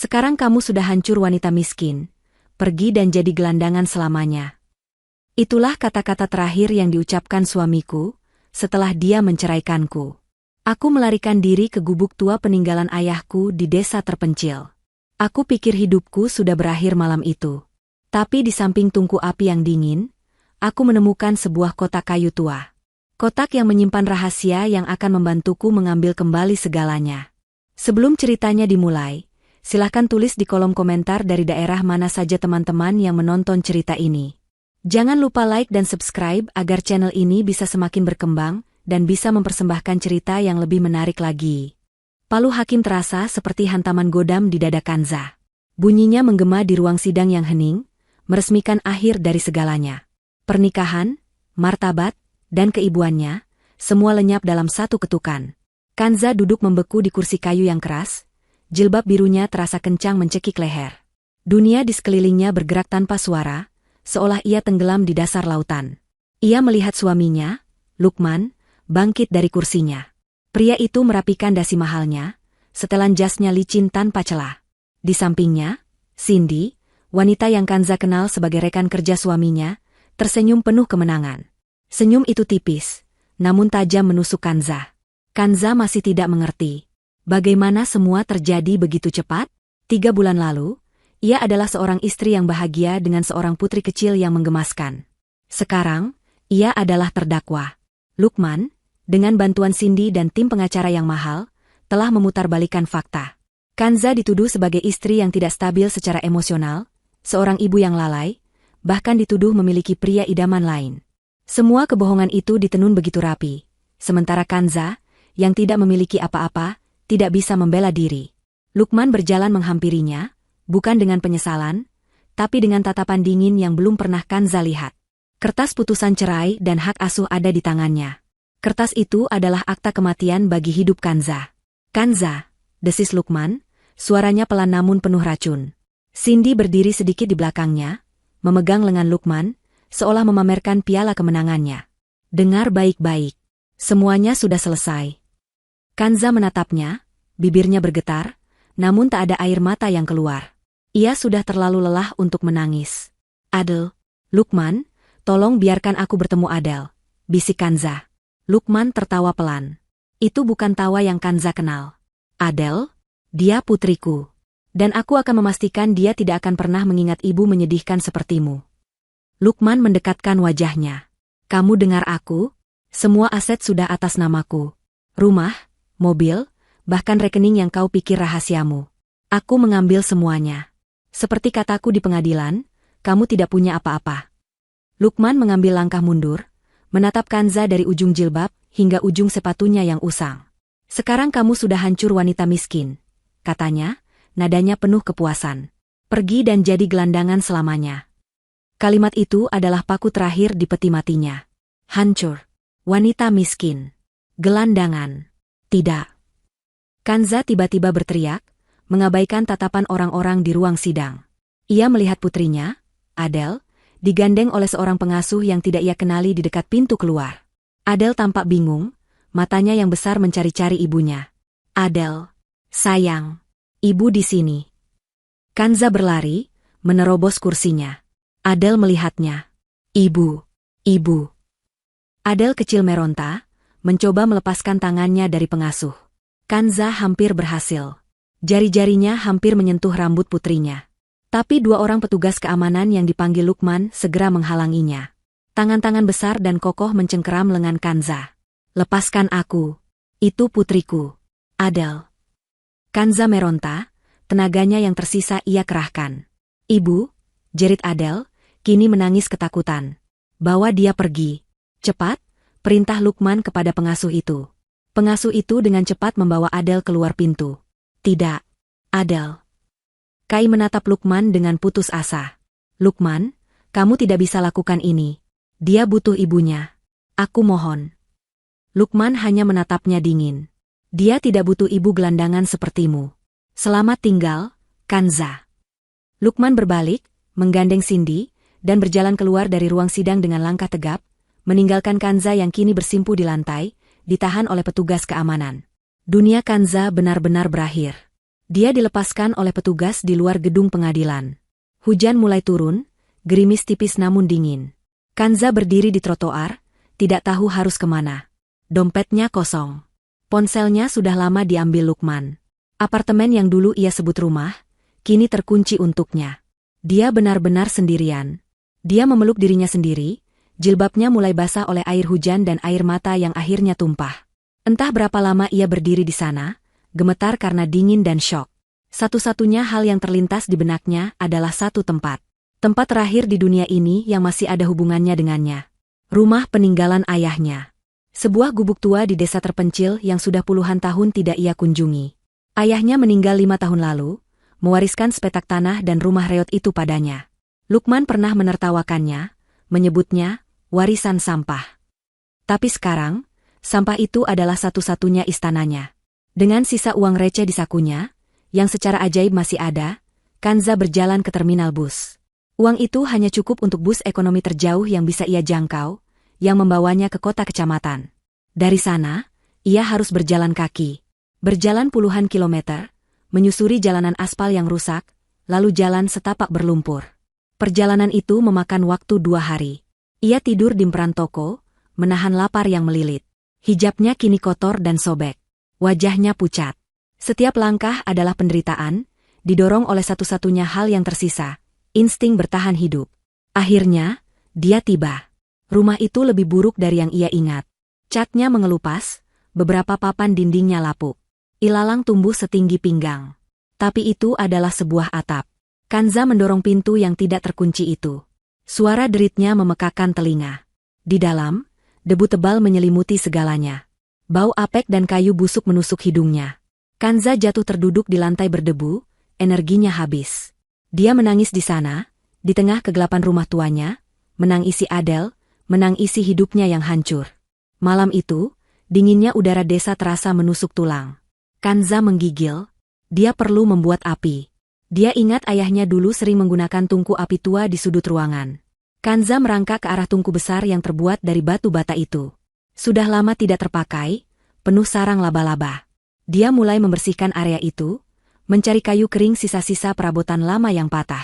Sekarang kamu sudah hancur wanita miskin. Pergi dan jadi gelandangan selamanya. Itulah kata-kata terakhir yang diucapkan suamiku setelah dia menceraikanku. Aku melarikan diri ke gubuk tua peninggalan ayahku di desa terpencil. Aku pikir hidupku sudah berakhir malam itu. Tapi di samping tungku api yang dingin, aku menemukan sebuah kotak kayu tua. Kotak yang menyimpan rahasia yang akan membantuku mengambil kembali segalanya. Sebelum ceritanya dimulai, silahkan tulis di kolom komentar dari daerah mana saja teman-teman yang menonton cerita ini. Jangan lupa like dan subscribe agar channel ini bisa semakin berkembang dan bisa mempersembahkan cerita yang lebih menarik lagi. Palu hakim terasa seperti hantaman godam di dada Kanza. Bunyinya menggema di ruang sidang yang hening, meresmikan akhir dari segalanya. Pernikahan, martabat, dan keibuannya, semua lenyap dalam satu ketukan. Kanza duduk membeku di kursi kayu yang keras, jilbab birunya terasa kencang mencekik leher. Dunia di sekelilingnya bergerak tanpa suara, seolah ia tenggelam di dasar lautan. Ia melihat suaminya, Lukman, bangkit dari kursinya. Pria itu merapikan dasi mahalnya, setelan jasnya licin tanpa celah. Di sampingnya, Cindy, wanita yang Kanza kenal sebagai rekan kerja suaminya, tersenyum penuh kemenangan. Senyum itu tipis, namun tajam menusuk Kanza. Kanza masih tidak mengerti. Bagaimana semua terjadi begitu cepat? 3 bulan lalu, ia adalah seorang istri yang bahagia dengan seorang putri kecil yang menggemaskan. Sekarang, ia adalah terdakwa. Lukman, dengan bantuan Cindy dan tim pengacara yang mahal, telah memutarbalikkan fakta. Kanza dituduh sebagai istri yang tidak stabil secara emosional, seorang ibu yang lalai, bahkan dituduh memiliki pria idaman lain. Semua kebohongan itu ditenun begitu rapi, sementara Kanza, yang tidak memiliki apa-apa, tidak bisa membela diri. Lukman berjalan menghampirinya, bukan dengan penyesalan, tapi dengan tatapan dingin yang belum pernah Kanza lihat. Kertas putusan cerai dan hak asuh ada di tangannya. Kertas itu adalah akta kematian bagi hidup Kanza. Kanza, desis Lukman, suaranya pelan namun penuh racun. Cindy berdiri sedikit di belakangnya, memegang lengan Lukman, seolah memamerkan piala kemenangannya. Dengar baik-baik. Semuanya sudah selesai. Kanza menatapnya, bibirnya bergetar, namun tak ada air mata yang keluar. Ia sudah terlalu lelah untuk menangis. Adel, Lukman, tolong biarkan aku bertemu Adel, bisik Kanza. Lukman tertawa pelan. Itu bukan tawa yang Kanza kenal. Adel, dia putriku. Dan aku akan memastikan dia tidak akan pernah mengingat ibu menyedihkan sepertimu. Lukman mendekatkan wajahnya. Kamu dengar aku? Semua aset sudah atas namaku. Rumah, mobil, bahkan rekening yang kau pikir rahasiamu. Aku mengambil semuanya. Seperti kataku di pengadilan, kamu tidak punya apa-apa. Lukman mengambil langkah mundur, menatap Kanza dari ujung jilbab hingga ujung sepatunya yang usang. Sekarang kamu sudah hancur wanita miskin, katanya, nadanya penuh kepuasan. Pergi dan jadi gelandangan selamanya. Kalimat itu adalah paku terakhir di peti matinya. Hancur. Wanita miskin. Gelandangan. Tidak. Kanza tiba-tiba berteriak, mengabaikan tatapan orang-orang di ruang sidang. Ia melihat putrinya, Adel, digandeng oleh seorang pengasuh yang tidak ia kenali di dekat pintu keluar. Adel tampak bingung, matanya yang besar mencari-cari ibunya. Adel, sayang, ibu di sini. Kanza berlari, menerobos kursinya. Adel melihatnya. Ibu, ibu. Adel kecil meronta, mencoba melepaskan tangannya dari pengasuh. Kanza hampir berhasil. Jari-jarinya hampir menyentuh rambut putrinya. Tapi 2 orang petugas keamanan yang dipanggil Lukman segera menghalanginya. Tangan-tangan besar dan kokoh mencengkeram lengan Kanza. Lepaskan aku. Itu putriku. Adel. Kanza meronta, tenaganya yang tersisa ia kerahkan. Ibu, jerit Adel, kini menangis ketakutan. Bawa dia pergi. Cepat, perintah Lukman kepada pengasuh itu. Pengasuh itu dengan cepat membawa Adel keluar pintu. Tidak. Adel. Kai menatap Lukman dengan putus asa. Lukman, kamu tidak bisa lakukan ini. Dia butuh ibunya. Aku mohon. Lukman hanya menatapnya dingin. Dia tidak butuh ibu gelandangan sepertimu. Selamat tinggal, Kanza. Lukman berbalik, menggandeng Cindy, dan berjalan keluar dari ruang sidang dengan langkah tegap, meninggalkan Kanza yang kini bersimpu di lantai, ditahan oleh petugas keamanan. Dunia Kanza benar-benar berakhir. Dia dilepaskan oleh petugas di luar gedung pengadilan. Hujan mulai turun, gerimis tipis namun dingin. Kanza berdiri di trotoar, tidak tahu harus kemana. Dompetnya kosong. Ponselnya sudah lama diambil Lukman. Apartemen yang dulu ia sebut rumah, kini terkunci untuknya. Dia benar-benar sendirian. Dia memeluk dirinya sendiri, jilbabnya mulai basah oleh air hujan dan air mata yang akhirnya tumpah. Entah berapa lama ia berdiri di sana, gemetar karena dingin dan syok. Satu-satunya hal yang terlintas di benaknya adalah satu tempat. Tempat terakhir di dunia ini yang masih ada hubungannya dengannya. Rumah peninggalan ayahnya. Sebuah gubuk tua di desa terpencil yang sudah puluhan tahun tidak ia kunjungi. Ayahnya meninggal 5 tahun lalu, mewariskan sepetak tanah dan rumah reot itu padanya. Lukman pernah menertawakannya, menyebutnya warisan sampah. Tapi sekarang, sampah itu adalah satu-satunya istananya. Dengan sisa uang receh di sakunya, yang secara ajaib masih ada, Kanza berjalan ke terminal bus. Uang itu hanya cukup untuk bus ekonomi terjauh yang bisa ia jangkau, yang membawanya ke kota kecamatan. Dari sana, ia harus berjalan kaki. Berjalan puluhan kilometer, menyusuri jalanan aspal yang rusak, lalu jalan setapak berlumpur. Perjalanan itu memakan waktu 2 hari. Ia tidur di emperan toko, menahan lapar yang melilit. Hijabnya kini kotor dan sobek. Wajahnya pucat. Setiap langkah adalah penderitaan, didorong oleh satu-satunya hal yang tersisa, insting bertahan hidup. Akhirnya, dia tiba. Rumah itu lebih buruk dari yang ia ingat. Catnya mengelupas, beberapa papan dindingnya lapuk. Ilalang tumbuh setinggi pinggang. Tapi itu adalah sebuah atap. Kanza mendorong pintu yang tidak terkunci itu. Suara deritnya memekakan telinga. Di dalam, debu tebal menyelimuti segalanya. Bau apek dan kayu busuk menusuk hidungnya. Kanza jatuh terduduk di lantai berdebu, energinya habis. Dia menangis di sana, di tengah kegelapan rumah tuanya, menangisi Adele, menangisi hidupnya yang hancur. Malam itu, dinginnya udara desa terasa menusuk tulang. Kanza menggigil. Dia perlu membuat api. Dia ingat ayahnya dulu sering menggunakan tungku api tua di sudut ruangan. Kanza merangkak ke arah tungku besar yang terbuat dari batu bata itu. Sudah lama tidak terpakai, penuh sarang laba-laba. Dia mulai membersihkan area itu, mencari kayu kering sisa-sisa perabotan lama yang patah.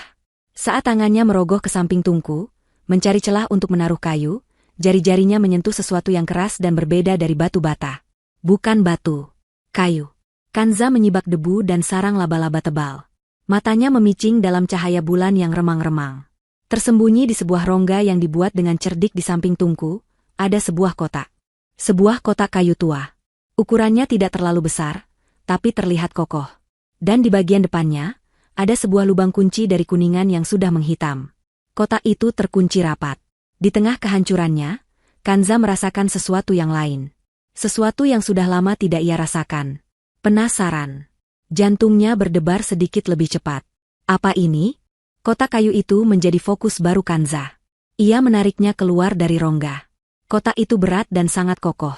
Saat tangannya merogoh ke samping tungku, mencari celah untuk menaruh kayu, jari-jarinya menyentuh sesuatu yang keras dan berbeda dari batu bata. Bukan batu, kayu. Kanza menyibak debu dan sarang laba-laba tebal. Matanya memicing dalam cahaya bulan yang remang-remang. Tersembunyi di sebuah rongga yang dibuat dengan cerdik di samping tungku, ada sebuah kotak. Sebuah kotak kayu tua. Ukurannya tidak terlalu besar, tapi terlihat kokoh. Dan di bagian depannya, ada sebuah lubang kunci dari kuningan yang sudah menghitam. Kotak itu terkunci rapat. Di tengah kehancurannya, Kanza merasakan sesuatu yang lain. Sesuatu yang sudah lama tidak ia rasakan. Penasaran. Jantungnya berdebar sedikit lebih cepat. Apa ini? Kotak kayu itu menjadi fokus baru Kanza. Ia menariknya keluar dari rongga. Kotak itu berat dan sangat kokoh.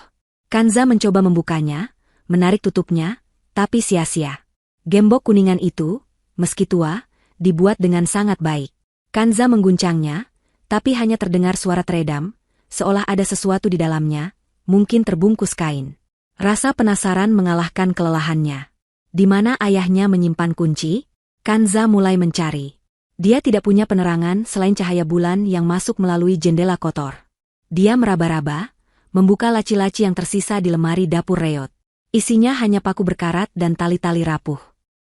Kanza mencoba membukanya, menarik tutupnya, tapi sia-sia. Gembok kuningan itu, meski tua, dibuat dengan sangat baik. Kanza mengguncangnya, tapi hanya terdengar suara teredam, seolah ada sesuatu di dalamnya, mungkin terbungkus kain. Rasa penasaran mengalahkan kelelahannya. Di mana ayahnya menyimpan kunci? Kanza mulai mencari. Dia tidak punya penerangan selain cahaya bulan yang masuk melalui jendela kotor. Dia meraba-raba, membuka laci-laci yang tersisa di lemari dapur reot. Isinya hanya paku berkarat dan tali-tali rapuh.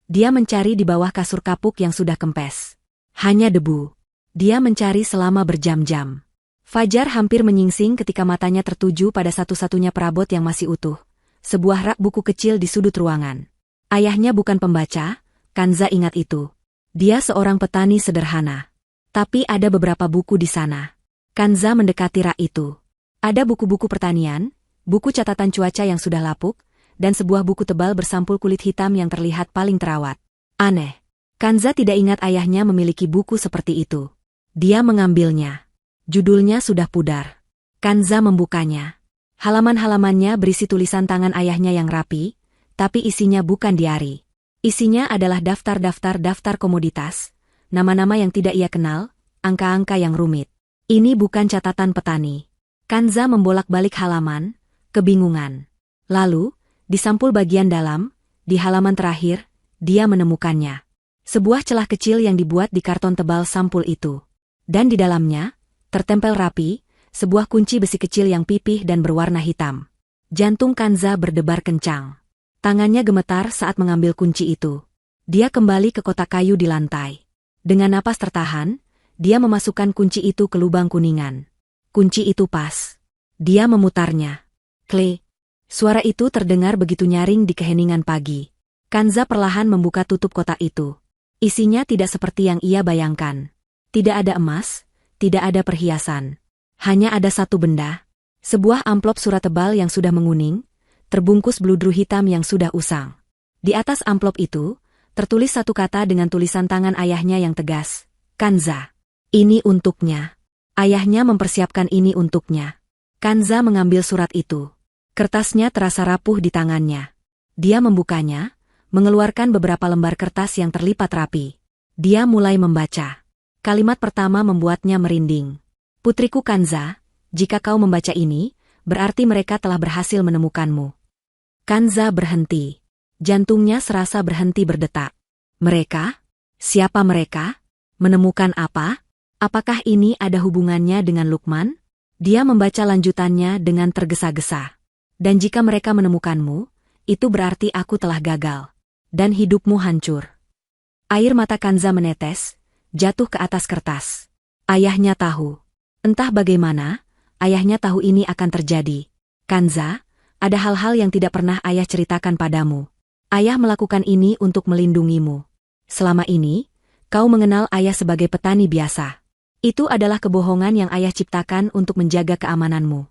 Dia mencari di bawah kasur kapuk yang sudah kempes. Hanya debu. Dia mencari selama berjam-jam. Fajar hampir menyingsing ketika matanya tertuju pada satu-satunya perabot yang masih utuh. Sebuah rak buku kecil di sudut ruangan. Ayahnya bukan pembaca, Kanza ingat itu. Dia seorang petani sederhana. Tapi ada beberapa buku di sana. Kanza mendekati rak itu. Ada buku-buku pertanian, buku catatan cuaca yang sudah lapuk, dan sebuah buku tebal bersampul kulit hitam yang terlihat paling terawat. Aneh. Kanza tidak ingat ayahnya memiliki buku seperti itu. Dia mengambilnya. Judulnya sudah pudar. Kanza membukanya. Halaman-halamannya berisi tulisan tangan ayahnya yang rapi, tapi isinya bukan diari. Isinya adalah daftar komoditas, nama-nama yang tidak ia kenal, angka-angka yang rumit. Ini bukan catatan petani. Kanza membolak-balik halaman, kebingungan. Lalu, di sampul bagian dalam, di halaman terakhir, dia menemukannya. Sebuah celah kecil yang dibuat di karton tebal sampul itu. Dan di dalamnya, tertempel rapi, sebuah kunci besi kecil yang pipih dan berwarna hitam. Jantung Kanza berdebar kencang. Tangannya gemetar saat mengambil kunci itu. Dia kembali ke kotak kayu di lantai. Dengan napas tertahan, dia memasukkan kunci itu ke lubang kuningan. Kunci itu pas. Dia memutarnya. Klik. Suara itu terdengar begitu nyaring di keheningan pagi. Kanza perlahan membuka tutup kotak itu. Isinya tidak seperti yang ia bayangkan. Tidak ada emas, tidak ada perhiasan. Hanya ada satu benda. Sebuah amplop surat tebal yang sudah menguning, terbungkus bludru hitam yang sudah usang. Di atas amplop itu, tertulis satu kata dengan tulisan tangan ayahnya yang tegas. Kanza. Ini untuknya. Ayahnya mempersiapkan ini untuknya. Kanza mengambil surat itu. Kertasnya terasa rapuh di tangannya. Dia membukanya, mengeluarkan beberapa lembar kertas yang terlipat rapi. Dia mulai membaca. Kalimat pertama membuatnya merinding. Putriku Kanza, jika kau membaca ini, berarti mereka telah berhasil menemukanmu. Kanza berhenti. Jantungnya serasa berhenti berdetak. Mereka? Siapa mereka? Menemukan apa? Apakah ini ada hubungannya dengan Lukman? Dia membaca lanjutannya dengan tergesa-gesa. Dan jika mereka menemukanmu, itu berarti aku telah gagal. Dan hidupmu hancur. Air mata Kanza menetes, jatuh ke atas kertas. Ayahnya tahu. Entah bagaimana, ayahnya tahu ini akan terjadi. Kanza, ada hal-hal yang tidak pernah ayah ceritakan padamu. Ayah melakukan ini untuk melindungimu. Selama ini, kau mengenal ayah sebagai petani biasa. Itu adalah kebohongan yang ayah ciptakan untuk menjaga keamananmu.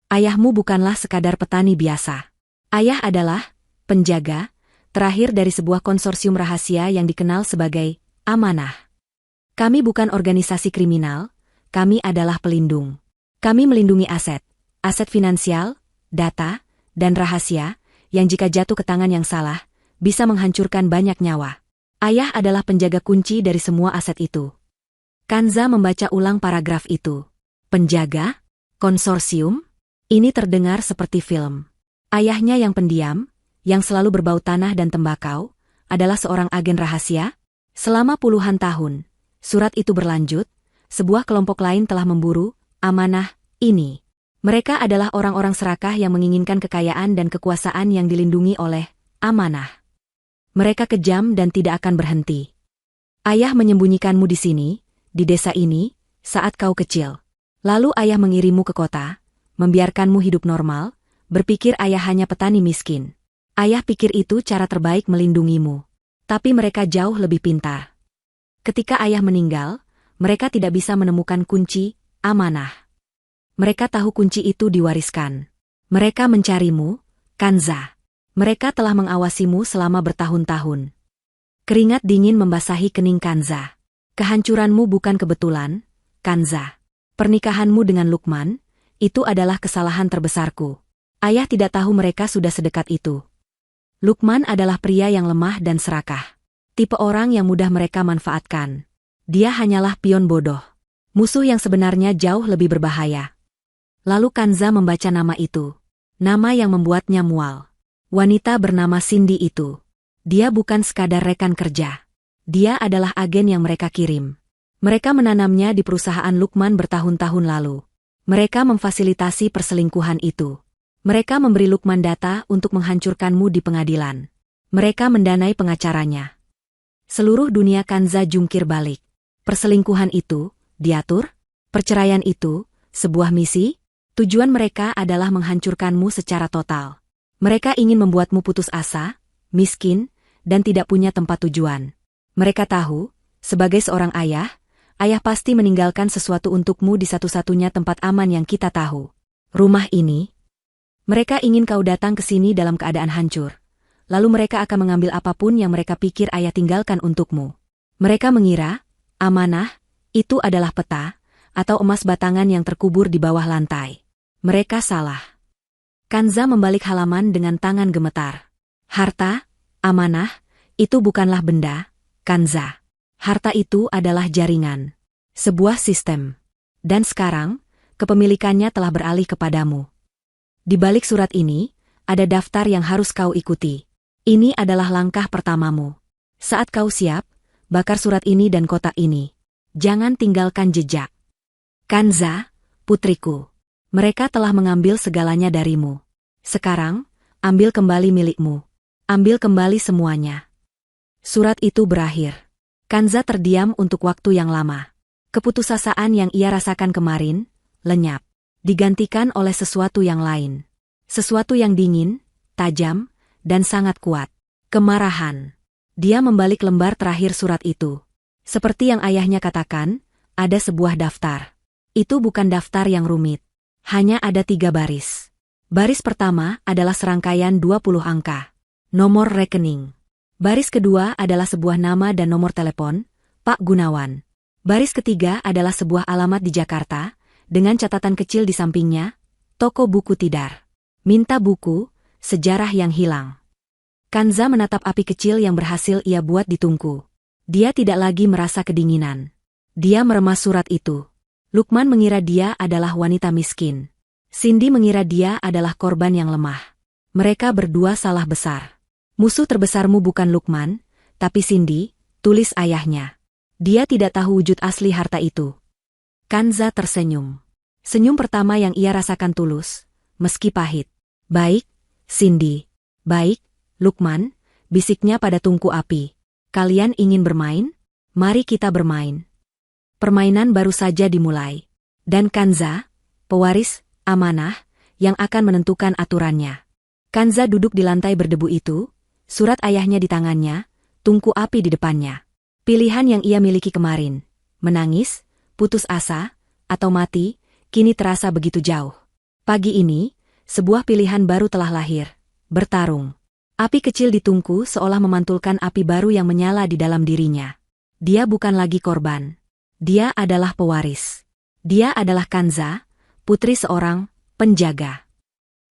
Ayahmu bukanlah sekadar petani biasa. Ayah adalah penjaga terakhir dari sebuah konsorsium rahasia yang dikenal sebagai Amanah. Kami bukan organisasi kriminal, kami adalah pelindung. Kami melindungi aset finansial, data, dan rahasia, yang jika jatuh ke tangan yang salah, bisa menghancurkan banyak nyawa. Ayah adalah penjaga kunci dari semua aset itu. Kanza membaca ulang paragraf itu. Penjaga? Konsorsium? Ini terdengar seperti film. Ayahnya yang pendiam, yang selalu berbau tanah dan tembakau, adalah seorang agen rahasia. Selama puluhan tahun, surat itu berlanjut, sebuah kelompok lain telah memburu Amanah ini. Mereka adalah orang-orang serakah yang menginginkan kekayaan dan kekuasaan yang dilindungi oleh Amanah. Mereka kejam dan tidak akan berhenti. Ayah menyembunyikanmu di sini, di desa ini, saat kau kecil. Lalu ayah mengirimu ke kota, membiarkanmu hidup normal, berpikir ayah hanya petani miskin. Ayah pikir itu cara terbaik melindungimu. Tapi mereka jauh lebih pintar. Ketika ayah meninggal, mereka tidak bisa menemukan kunci Amanah. Mereka tahu kunci itu diwariskan. Mereka mencarimu, Kanza. Mereka telah mengawasimu selama bertahun-tahun. Keringat dingin membasahi kening Kanza. Kehancuranmu bukan kebetulan, Kanza. Pernikahanmu dengan Lukman, itu adalah kesalahan terbesarku. Ayah tidak tahu mereka sudah sedekat itu. Lukman adalah pria yang lemah dan serakah. Tipe orang yang mudah mereka manfaatkan. Dia hanyalah pion bodoh. Musuh yang sebenarnya jauh lebih berbahaya. Lalu Kanza membaca nama itu. Nama yang membuatnya mual. Wanita bernama Cindy itu. Dia bukan sekadar rekan kerja. Dia adalah agen yang mereka kirim. Mereka menanamnya di perusahaan Lukman bertahun-tahun lalu. Mereka memfasilitasi perselingkuhan itu. Mereka memberi Lukman data untuk menghancurkanmu di pengadilan. Mereka mendanai pengacaranya. Seluruh dunia Kanza jungkir balik. Perselingkuhan itu, diatur. Perceraian itu, sebuah misi. Tujuan mereka adalah menghancurkanmu secara total. Mereka ingin membuatmu putus asa, miskin, dan tidak punya tempat tujuan. Mereka tahu, sebagai seorang ayah, ayah pasti meninggalkan sesuatu untukmu di satu-satunya tempat aman yang kita tahu. Rumah ini. Mereka ingin kau datang ke sini dalam keadaan hancur. Lalu mereka akan mengambil apapun yang mereka pikir ayah tinggalkan untukmu. Mereka mengira, Amanah, itu adalah peta, atau emas batangan yang terkubur di bawah lantai. Mereka salah. Kanza membalik halaman dengan tangan gemetar. Harta, Amanah, itu bukanlah benda, Kanza. Harta itu adalah jaringan. Sebuah sistem. Dan sekarang, kepemilikannya telah beralih kepadamu. Di balik surat ini, ada daftar yang harus kau ikuti. Ini adalah langkah pertamamu. Saat kau siap, bakar surat ini dan kotak ini. Jangan tinggalkan jejak. Kanza, putriku. Mereka telah mengambil segalanya darimu. Sekarang, ambil kembali milikmu. Ambil kembali semuanya. Surat itu berakhir. Kanza terdiam untuk waktu yang lama. Keputusasaan yang ia rasakan kemarin, lenyap. Digantikan oleh sesuatu yang lain. Sesuatu yang dingin, tajam, dan sangat kuat. Kemarahan. Dia membalik lembar terakhir surat itu. Seperti yang ayahnya katakan, ada sebuah daftar. Itu bukan daftar yang rumit. Hanya ada 3 baris. Baris pertama adalah serangkaian 20 angka. Nomor rekening. Baris kedua adalah sebuah nama dan nomor telepon, Pak Gunawan. Baris ketiga adalah sebuah alamat di Jakarta, dengan catatan kecil di sampingnya, toko buku Tidar. Minta buku, sejarah yang hilang. Kanza menatap api kecil yang berhasil ia buat di tungku. Dia tidak lagi merasa kedinginan. Dia meremas surat itu. Lukman mengira dia adalah wanita miskin. Cindy mengira dia adalah korban yang lemah. Mereka berdua salah besar. Musuh terbesarmu bukan Lukman, tapi Cindy, tulis ayahnya. Dia tidak tahu wujud asli harta itu. Kanza tersenyum. Senyum pertama yang ia rasakan tulus, meski pahit. Baik, Cindy. Baik, Lukman, bisiknya pada tungku api. Kalian ingin bermain? Mari kita bermain. Permainan baru saja dimulai. Dan Kanza, pewaris, amanah, yang akan menentukan aturannya. Kanza duduk di lantai berdebu itu, surat ayahnya di tangannya, tungku api di depannya. Pilihan yang ia miliki kemarin, menangis, putus asa, atau mati, kini terasa begitu jauh. Pagi ini, sebuah pilihan baru telah lahir, bertarung. Api kecil di tungku seolah memantulkan api baru yang menyala di dalam dirinya. Dia bukan lagi korban. Dia adalah pewaris. Dia adalah Kanza, putri seorang penjaga.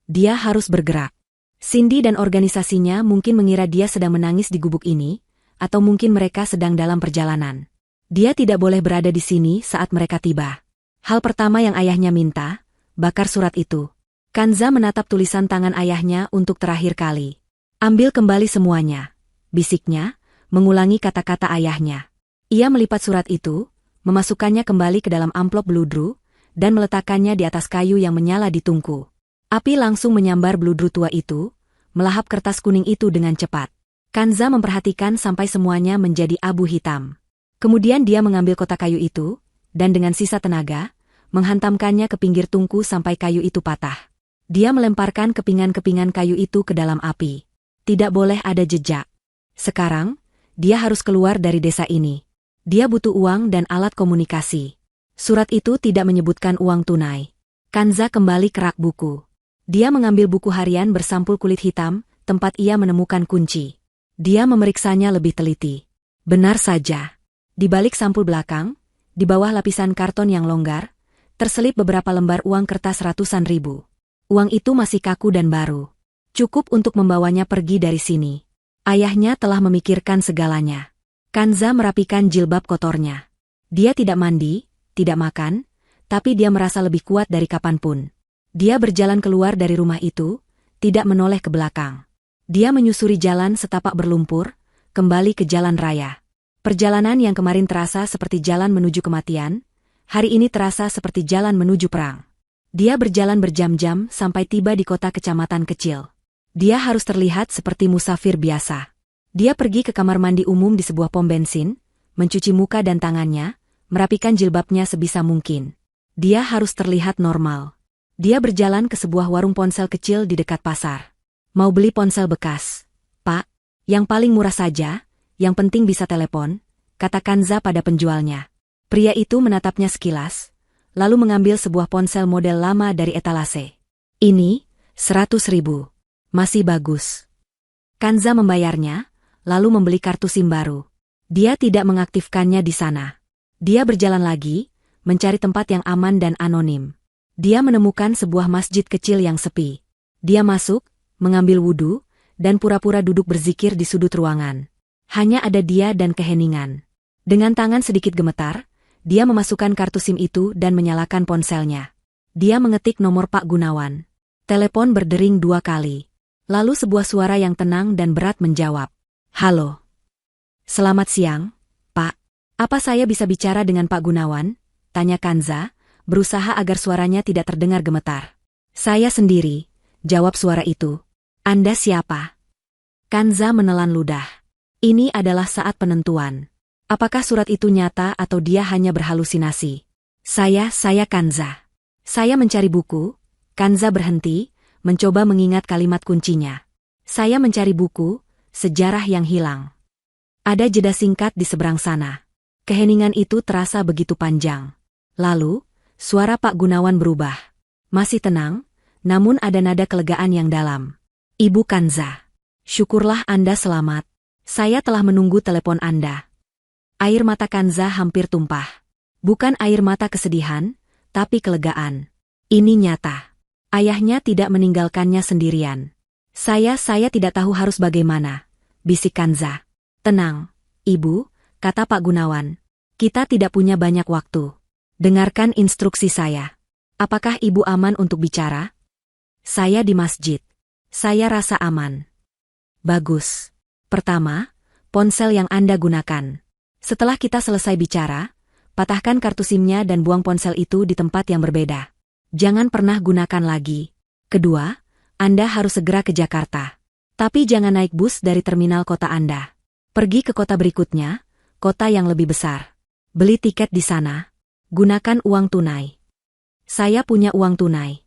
Dia harus bergerak. Cindy dan organisasinya mungkin mengira dia sedang menangis di gubuk ini, atau mungkin mereka sedang dalam perjalanan. Dia tidak boleh berada di sini saat mereka tiba. Hal pertama yang ayahnya minta, bakar surat itu. Kanza menatap tulisan tangan ayahnya untuk terakhir kali. Ambil kembali semuanya, bisiknya, mengulangi kata-kata ayahnya. Ia melipat surat itu, memasukkannya kembali ke dalam amplop bludru, dan meletakkannya di atas kayu yang menyala di tungku. Api langsung menyambar bludru tua itu, melahap kertas kuning itu dengan cepat. Kanza memperhatikan sampai semuanya menjadi abu hitam. Kemudian dia mengambil kotak kayu itu, dan dengan sisa tenaga, menghantamkannya ke pinggir tungku sampai kayu itu patah. Dia melemparkan kepingan-kepingan kayu itu ke dalam api. Tidak boleh ada jejak. Sekarang, dia harus keluar dari desa ini. Dia butuh uang dan alat komunikasi. Surat itu tidak menyebutkan uang tunai. Kanza kembali ke rak buku. Dia mengambil buku harian bersampul kulit hitam, tempat ia menemukan kunci. Dia memeriksanya lebih teliti. Benar saja. Di balik sampul belakang, di bawah lapisan karton yang longgar, terselip beberapa lembar uang kertas ratusan ribu. Uang itu masih kaku dan baru. Cukup untuk membawanya pergi dari sini. Ayahnya telah memikirkan segalanya. Kanza merapikan jilbab kotornya. Dia tidak mandi, tidak makan, tapi dia merasa lebih kuat dari kapanpun. Dia berjalan keluar dari rumah itu, tidak menoleh ke belakang. Dia menyusuri jalan setapak berlumpur, kembali ke jalan raya. Perjalanan yang kemarin terasa seperti jalan menuju kematian, hari ini terasa seperti jalan menuju perang. Dia berjalan berjam-jam sampai tiba di kota kecamatan kecil. Dia harus terlihat seperti musafir biasa. Dia pergi ke kamar mandi umum di sebuah pom bensin, mencuci muka dan tangannya, merapikan jilbabnya sebisa mungkin. Dia harus terlihat normal. Dia berjalan ke sebuah warung ponsel kecil di dekat pasar. Mau beli ponsel bekas. Pak, yang paling murah saja, yang penting bisa telepon, kata Kanza pada penjualnya. Pria itu menatapnya sekilas, lalu mengambil sebuah ponsel model lama dari etalase. Ini, 100.000. Masih bagus. Kanza membayarnya, lalu membeli kartu SIM baru. Dia tidak mengaktifkannya di sana. Dia berjalan lagi, mencari tempat yang aman dan anonim. Dia menemukan sebuah masjid kecil yang sepi. Dia masuk, mengambil wudhu, dan pura-pura duduk berzikir di sudut ruangan. Hanya ada dia dan keheningan. Dengan tangan sedikit gemetar, dia memasukkan kartu SIM itu dan menyalakan ponselnya. Dia mengetik nomor Pak Gunawan. Telepon berdering 2 kali. Lalu sebuah suara yang tenang dan berat menjawab. Halo. Selamat siang, Pak. Apa saya bisa bicara dengan Pak Gunawan? Tanya Kanza, berusaha agar suaranya tidak terdengar gemetar. Saya sendiri, jawab suara itu. Anda siapa? Kanza menelan ludah. Ini adalah saat penentuan. Apakah surat itu nyata atau dia hanya berhalusinasi? Saya Kanza. Saya mencari buku. Kanza berhenti, mencoba mengingat kalimat kuncinya. Saya mencari buku, sejarah yang hilang. Ada jeda singkat di seberang sana. Keheningan itu terasa begitu panjang. Lalu, suara Pak Gunawan berubah. Masih tenang, namun ada nada kelegaan yang dalam. Ibu Kanza. Syukurlah Anda selamat. Saya telah menunggu telepon Anda. Air mata Kanza hampir tumpah. Bukan air mata kesedihan, tapi kelegaan. Ini nyata. Ayahnya tidak meninggalkannya sendirian. Saya tidak tahu harus bagaimana, bisik Kanza. Tenang, Ibu, kata Pak Gunawan. Kita tidak punya banyak waktu. Dengarkan instruksi saya. Apakah Ibu aman untuk bicara? Saya di masjid. Saya rasa aman. Bagus. Pertama, ponsel yang Anda gunakan. Setelah kita selesai bicara, patahkan kartu SIM-nya dan buang ponsel itu di tempat yang berbeda. Jangan pernah gunakan lagi. Kedua, Anda harus segera ke Jakarta. Tapi jangan naik bus dari terminal kota Anda. Pergi ke kota berikutnya, kota yang lebih besar. Beli tiket di sana. Gunakan uang tunai. Saya punya uang tunai.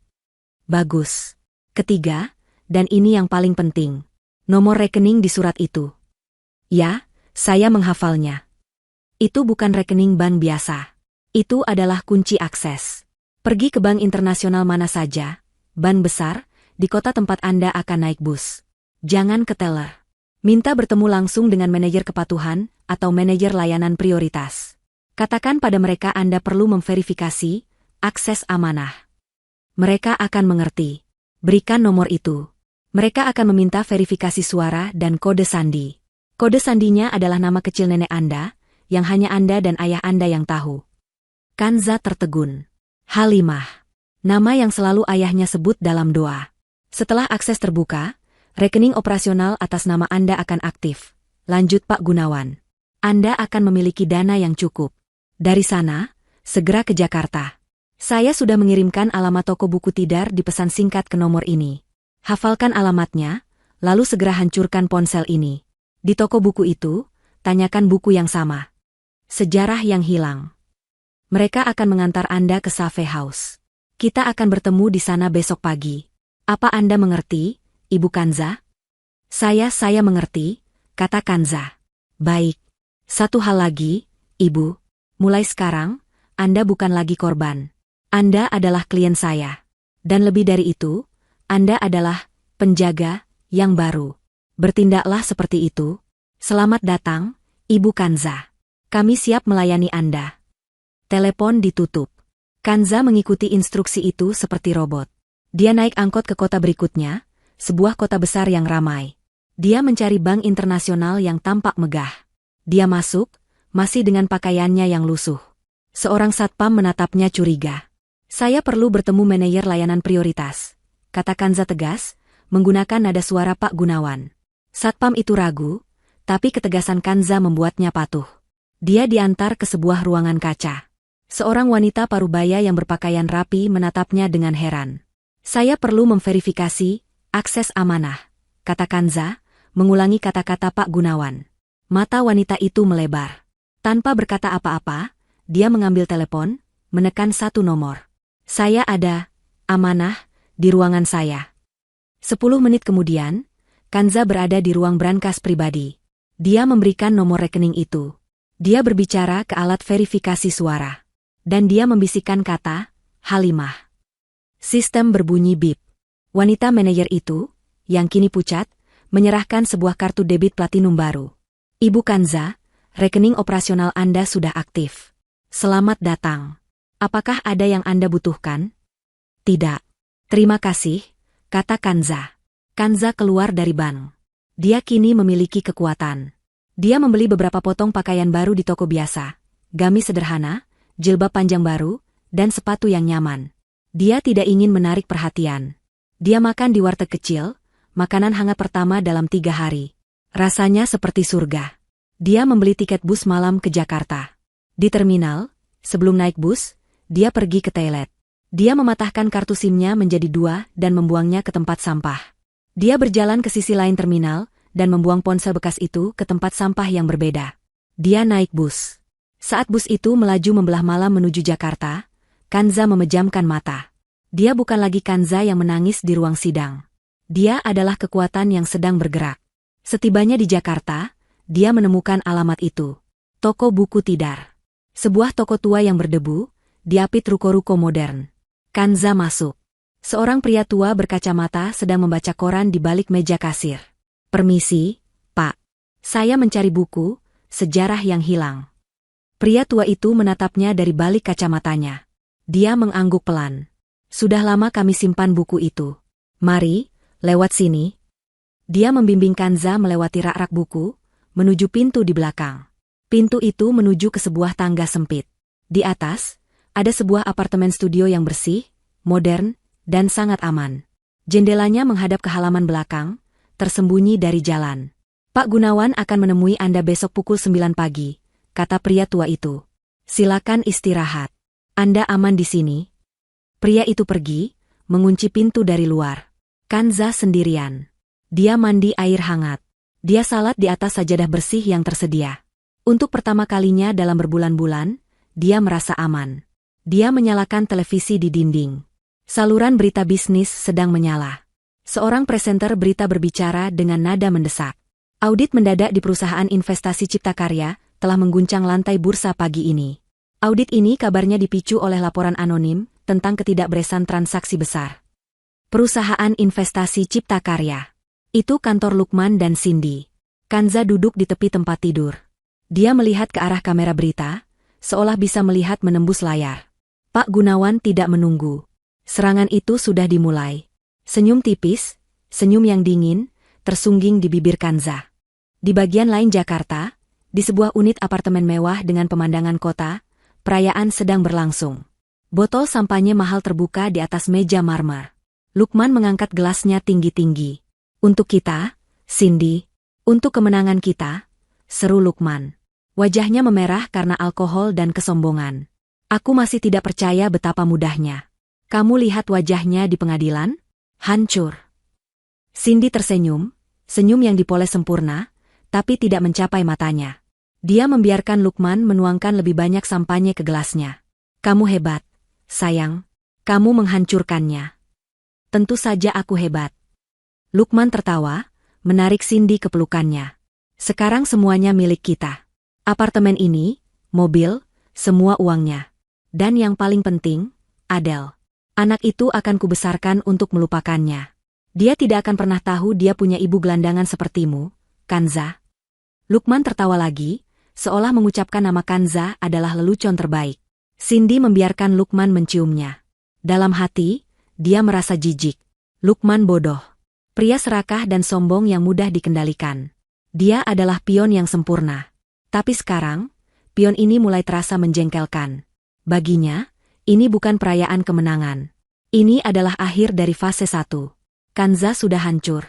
Bagus. Ketiga, dan ini yang paling penting. Nomor rekening di surat itu. Ya, saya menghafalnya. Itu bukan rekening bank biasa. Itu adalah kunci akses. Pergi ke bank internasional mana saja, bank besar, di kota tempat Anda akan naik bus. Jangan ke teller. Minta bertemu langsung dengan manajer kepatuhan atau manajer layanan prioritas. Katakan pada mereka Anda perlu memverifikasi akses amanah. Mereka akan mengerti. Berikan nomor itu. Mereka akan meminta verifikasi suara dan kode sandi. Kode sandinya adalah nama kecil nenek Anda, yang hanya Anda dan ayah Anda yang tahu. Kanza tertegun. Halimah. Nama yang selalu ayahnya sebut dalam doa. Setelah akses terbuka, rekening operasional atas nama Anda akan aktif. Lanjut Pak Gunawan. Anda akan memiliki dana yang cukup. Dari sana, segera ke Jakarta. Saya sudah mengirimkan alamat toko buku Tidar di pesan singkat ke nomor ini. Hafalkan alamatnya, lalu segera hancurkan ponsel ini. Di toko buku itu, tanyakan buku yang sama. Sejarah yang hilang. Mereka akan mengantar Anda ke Safe House. Kita akan bertemu di sana besok pagi. Apa Anda mengerti, Ibu Kanza? Saya mengerti, kata Kanza. Baik. Satu hal lagi, Ibu. Mulai sekarang, Anda bukan lagi korban. Anda adalah klien saya. Dan lebih dari itu, Anda adalah penjaga yang baru. Bertindaklah seperti itu. Selamat datang, Ibu Kanza. Kami siap melayani Anda. Telepon ditutup. Kanza mengikuti instruksi itu seperti robot. Dia naik angkot ke kota berikutnya, sebuah kota besar yang ramai. Dia mencari bank internasional yang tampak megah. Dia masuk, masih dengan pakaiannya yang lusuh. Seorang satpam menatapnya curiga. Saya perlu bertemu manajer layanan prioritas, kata Kanza tegas, menggunakan nada suara Pak Gunawan. Satpam itu ragu, tapi ketegasan Kanza membuatnya patuh. Dia diantar ke sebuah ruangan kaca. Seorang wanita parubaya yang berpakaian rapi menatapnya dengan heran. Saya perlu memverifikasi akses amanah, kata Kanza, mengulangi kata-kata Pak Gunawan. Mata wanita itu melebar. Tanpa berkata apa-apa, dia mengambil telepon, menekan satu nomor. Saya ada, amanah, di ruangan saya. 10 menit kemudian, Kanza berada di ruang brankas pribadi. Dia memberikan nomor rekening itu. Dia berbicara ke alat verifikasi suara. Dan dia membisikkan kata, Halimah. Sistem berbunyi bip. Wanita manajer itu, yang kini pucat, menyerahkan sebuah kartu debit platinum baru. Ibu Kanza, rekening operasional Anda sudah aktif. Selamat datang. Apakah ada yang Anda butuhkan? Tidak. Terima kasih, kata Kanza. Kanza keluar dari bank. Dia kini memiliki kekuatan. Dia membeli beberapa potong pakaian baru di toko biasa, gamis sederhana, jilbab panjang baru, dan sepatu yang nyaman. Dia tidak ingin menarik perhatian. Dia makan di warteg kecil, makanan hangat pertama dalam 3 hari. Rasanya seperti surga. Dia membeli tiket bus malam ke Jakarta. Di terminal, sebelum naik bus, dia pergi ke toilet. Dia mematahkan kartu SIM-nya menjadi 2 dan membuangnya ke tempat sampah. Dia berjalan ke sisi lain terminal dan membuang ponsel bekas itu ke tempat sampah yang berbeda. Dia naik bus. Saat bus itu melaju membelah malam menuju Jakarta, Kanza memejamkan mata. Dia bukan lagi Kanza yang menangis di ruang sidang. Dia adalah kekuatan yang sedang bergerak. Setibanya di Jakarta, dia menemukan alamat itu. Toko buku Tidar. Sebuah toko tua yang berdebu, diapit ruko-ruko modern. Kanza masuk. Seorang pria tua berkacamata sedang membaca koran di balik meja kasir. "Permisi, Pak. Saya mencari buku, Sejarah yang Hilang." Pria tua itu menatapnya dari balik kacamatanya. Dia mengangguk pelan. "Sudah lama kami simpan buku itu. Mari, lewat sini." Dia membimbing Kanza melewati rak-rak buku, menuju pintu di belakang. Pintu itu menuju ke sebuah tangga sempit. Di atas, ada sebuah apartemen studio yang bersih, modern, dan sangat aman. Jendelanya menghadap ke halaman belakang, tersembunyi dari jalan. "Pak Gunawan akan menemui Anda besok pukul 9 pagi, kata pria tua itu. "Silakan istirahat. Anda aman di sini." Pria itu pergi, mengunci pintu dari luar. Kanza sendirian. Dia mandi air hangat. Dia salat di atas sajadah bersih yang tersedia. Untuk pertama kalinya dalam berbulan-bulan, dia merasa aman. Dia menyalakan televisi di dinding. Saluran berita bisnis sedang menyala. Seorang presenter berita berbicara dengan nada mendesak. Audit mendadak di perusahaan investasi Cipta Karya telah mengguncang lantai bursa pagi ini. Audit ini kabarnya dipicu oleh laporan anonim tentang ketidakberesan transaksi besar. Perusahaan investasi Cipta Karya. Itu kantor Lukman dan Cindy. Kanza duduk di tepi tempat tidur. Dia melihat ke arah kamera berita, seolah bisa melihat menembus layar. Pak Gunawan tidak menunggu. Serangan itu sudah dimulai. Senyum tipis, senyum yang dingin, tersungging di bibir Kanza. Di bagian lain Jakarta, di sebuah unit apartemen mewah dengan pemandangan kota, perayaan sedang berlangsung. Botol sampahnya mahal terbuka di atas meja marmer. Lukman mengangkat gelasnya tinggi-tinggi. "Untuk kita, Cindy. Untuk kemenangan kita," seru Lukman. Wajahnya memerah karena alkohol dan kesombongan. "Aku masih tidak percaya betapa mudahnya. Kamu lihat wajahnya di pengadilan? Hancur." Cindy tersenyum, senyum yang dipoles sempurna, tapi tidak mencapai matanya. Dia membiarkan Lukman menuangkan lebih banyak sampahnya ke gelasnya. "Kamu hebat, sayang. Kamu menghancurkannya." "Tentu saja aku hebat." Lukman tertawa, menarik Cindy ke pelukannya. "Sekarang semuanya milik kita. Apartemen ini, mobil, semua uangnya. Dan yang paling penting, Adele. Anak itu akan kubesarkan untuk melupakannya. Dia tidak akan pernah tahu dia punya ibu gelandangan sepertimu, Kanza." Lukman tertawa lagi, seolah mengucapkan nama Kanza adalah lelucon terbaik. Cindy membiarkan Lukman menciumnya. Dalam hati, dia merasa jijik. Lukman bodoh. Pria serakah dan sombong yang mudah dikendalikan. Dia adalah pion yang sempurna. Tapi sekarang, pion ini mulai terasa menjengkelkan. Baginya, ini bukan perayaan kemenangan. Ini adalah akhir dari fase 1. Kanza sudah hancur.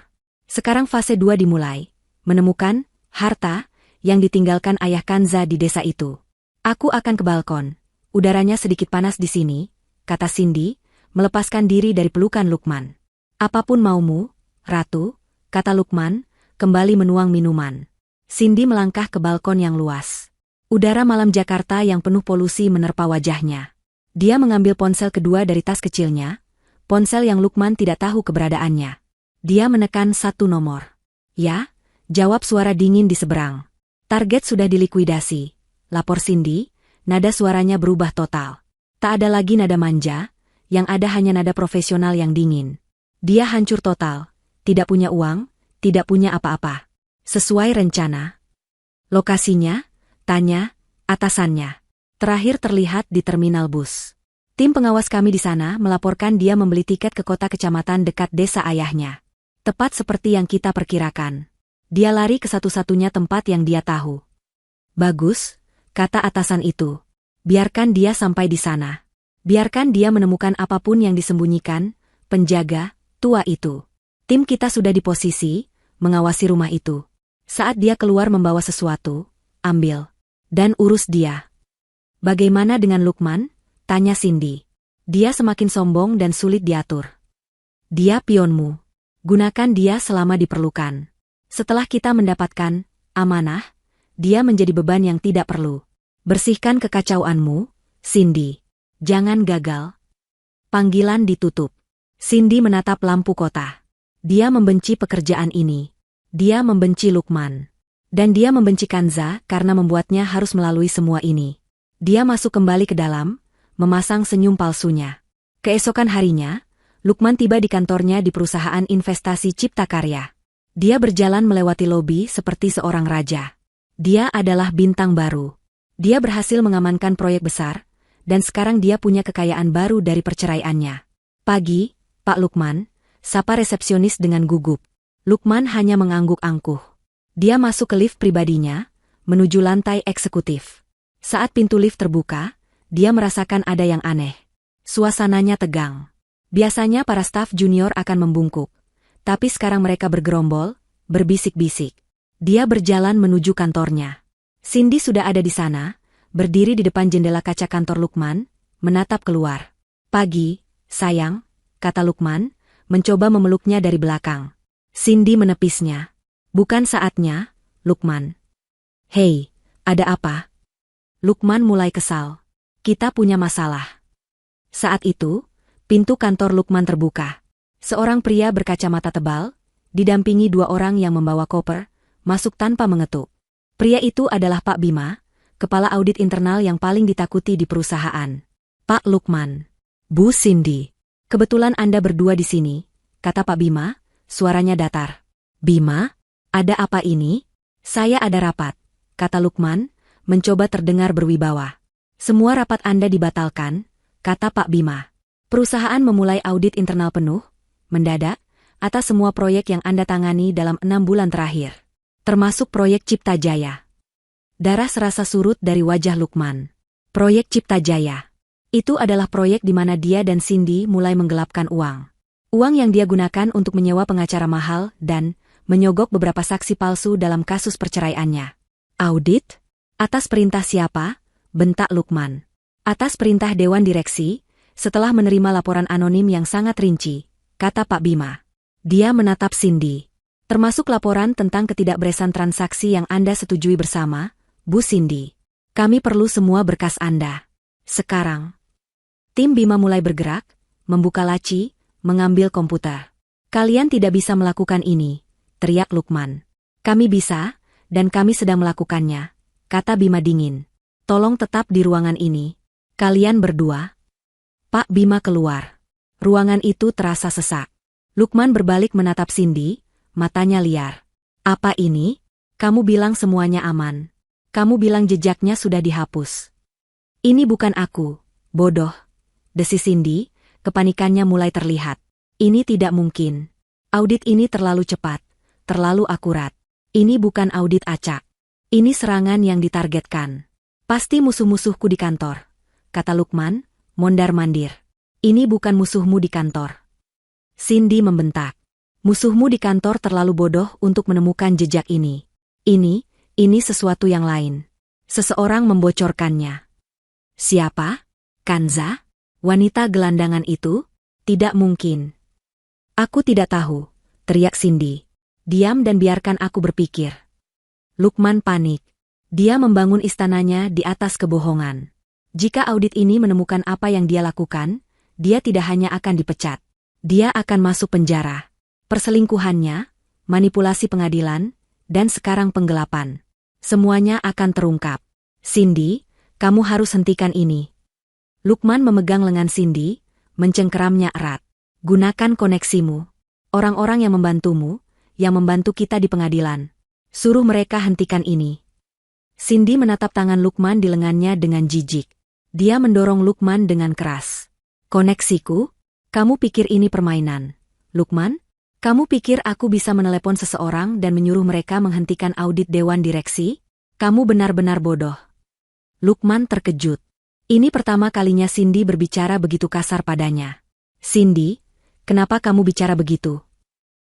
Sekarang fase 2 dimulai. Menemukan harta yang ditinggalkan ayah Kanza di desa itu. "Aku akan ke balkon. Udaranya sedikit panas di sini," kata Cindy, melepaskan diri dari pelukan Lukman. "Apapun maumu, Ratu," kata Lukman, kembali menuang minuman. Cindy melangkah ke balkon yang luas. Udara malam Jakarta yang penuh polusi menerpa wajahnya. Dia mengambil ponsel kedua dari tas kecilnya, ponsel yang Lukman tidak tahu keberadaannya. Dia menekan 1 nomor. "Ya," jawab suara dingin di seberang. "Target sudah dilikuidasi," lapor Cindy, nada suaranya berubah total. Tak ada lagi nada manja, yang ada hanya nada profesional yang dingin. Dia hancur total, tidak punya uang, tidak punya apa-apa. "Sesuai rencana." "Lokasinya?" tanya atasannya. "Terakhir terlihat di terminal bus. Tim pengawas kami di sana melaporkan dia membeli tiket ke kota kecamatan dekat desa ayahnya. Tepat seperti yang kita perkirakan. Dia lari ke satu-satunya tempat yang dia tahu." "Bagus," kata atasan itu. "Biarkan dia sampai di sana. Biarkan dia menemukan apapun yang disembunyikan, penjaga tua itu." Tim kita sudah di posisi, mengawasi rumah itu. Saat dia keluar membawa sesuatu, ambil. Dan urus dia. Bagaimana dengan Lukman? Tanya Cindy. Dia semakin sombong dan sulit diatur. Dia pionmu. Gunakan dia selama diperlukan. Setelah kita mendapatkan amanah, dia menjadi beban yang tidak perlu. Bersihkan kekacauanmu, Cindy. Jangan gagal. Panggilan ditutup. Cindy menatap lampu kota. Dia membenci pekerjaan ini. Dia membenci Lukman. Dan dia membenci Kanza karena membuatnya harus melalui semua ini. Dia masuk kembali ke dalam, memasang senyum palsunya. Keesokan harinya, Lukman tiba di kantornya di perusahaan investasi Cipta Karya. Dia berjalan melewati lobi seperti seorang raja. Dia adalah bintang baru. Dia berhasil mengamankan proyek besar, dan sekarang dia punya kekayaan baru dari perceraiannya. Pagi, Pak Lukman, sapa resepsionis dengan gugup. Lukman hanya mengangguk angkuh. Dia masuk ke lift pribadinya, menuju lantai eksekutif. Saat pintu lift terbuka, dia merasakan ada yang aneh. Suasananya tegang. Biasanya para staf junior akan membungkuk, tapi sekarang mereka bergerombol, berbisik-bisik. Dia berjalan menuju kantornya. Cindy sudah ada di sana, berdiri di depan jendela kaca kantor Lukman, menatap keluar. Pagi, sayang, kata Lukman, mencoba memeluknya dari belakang. Cindy menepisnya. Bukan saatnya, Lukman. Hei, ada apa? Lukman mulai kesal. Kita punya masalah. Saat itu, pintu kantor Lukman terbuka. Seorang pria berkacamata tebal, didampingi dua orang yang membawa koper, masuk tanpa mengetuk. Pria itu adalah Pak Bima, kepala audit internal yang paling ditakuti di perusahaan. Pak Lukman. Bu Cindy. Kebetulan Anda berdua di sini, kata Pak Bima, suaranya datar. Bima? Ada apa ini? Saya ada rapat, kata Lukman, mencoba terdengar berwibawa. Semua rapat Anda dibatalkan, kata Pak Bima. Perusahaan memulai audit internal penuh, mendadak, atas semua proyek yang Anda tangani dalam 6 bulan terakhir. Termasuk proyek Cipta Jaya. Darah serasa surut dari wajah Lukman. Proyek Cipta Jaya. Itu adalah proyek di mana dia dan Cindy mulai menggelapkan uang. Uang yang dia gunakan untuk menyewa pengacara mahal dan menyogok beberapa saksi palsu dalam kasus perceraiannya. Audit? Atas perintah siapa? Bentak Lukman. Atas perintah Dewan Direksi, setelah menerima laporan anonim yang sangat rinci, kata Pak Bima. Dia menatap Cindy. Termasuk laporan tentang ketidakberesan transaksi yang Anda setujui bersama, Bu Cindy. Kami perlu semua berkas Anda. Sekarang. Tim Bima mulai bergerak, membuka laci, mengambil komputer. Kalian tidak bisa melakukan ini, teriak Lukman. Kami bisa, dan kami sedang melakukannya, kata Bima dingin. Tolong tetap di ruangan ini. Kalian berdua. Pak Bima keluar. Ruangan itu terasa sesak. Lukman berbalik menatap Cindy, matanya liar. Apa ini? Kamu bilang semuanya aman. Kamu bilang jejaknya sudah dihapus. Ini bukan aku, bodoh. Desis Cindy, kepanikannya mulai terlihat. Ini tidak mungkin. Audit ini terlalu cepat. Terlalu akurat. Ini bukan audit acak. Ini serangan yang ditargetkan. Pasti musuh-musuhku di kantor, kata Lukman, mondar-mandir. Ini bukan musuhmu di kantor. Cindy membentak. Musuhmu di kantor terlalu bodoh untuk menemukan jejak ini. Ini sesuatu yang lain. Seseorang membocorkannya. Siapa? Kanza? Wanita gelandangan itu? Tidak mungkin. Aku tidak tahu, teriak Cindy. Diam dan biarkan aku berpikir. Lukman panik. Dia membangun istananya di atas kebohongan. Jika audit ini menemukan apa yang dia lakukan, dia tidak hanya akan dipecat. Dia akan masuk penjara. Perselingkuhannya, manipulasi pengadilan, dan sekarang penggelapan. Semuanya akan terungkap. Cindy, kamu harus hentikan ini. Lukman memegang lengan Cindy, mencengkeramnya erat. Gunakan koneksimu. Orang-orang yang membantumu, yang membantu kita di pengadilan. Suruh mereka hentikan ini. Cindy menatap tangan Lukman di lengannya dengan jijik. Dia mendorong Lukman dengan keras. Koneksiku? Kamu pikir ini permainan? Lukman? Kamu pikir aku bisa menelepon seseorang dan menyuruh mereka menghentikan audit Dewan Direksi? Kamu benar-benar bodoh. Lukman terkejut. Ini pertama kalinya Cindy berbicara begitu kasar padanya. Cindy, kenapa kamu bicara begitu?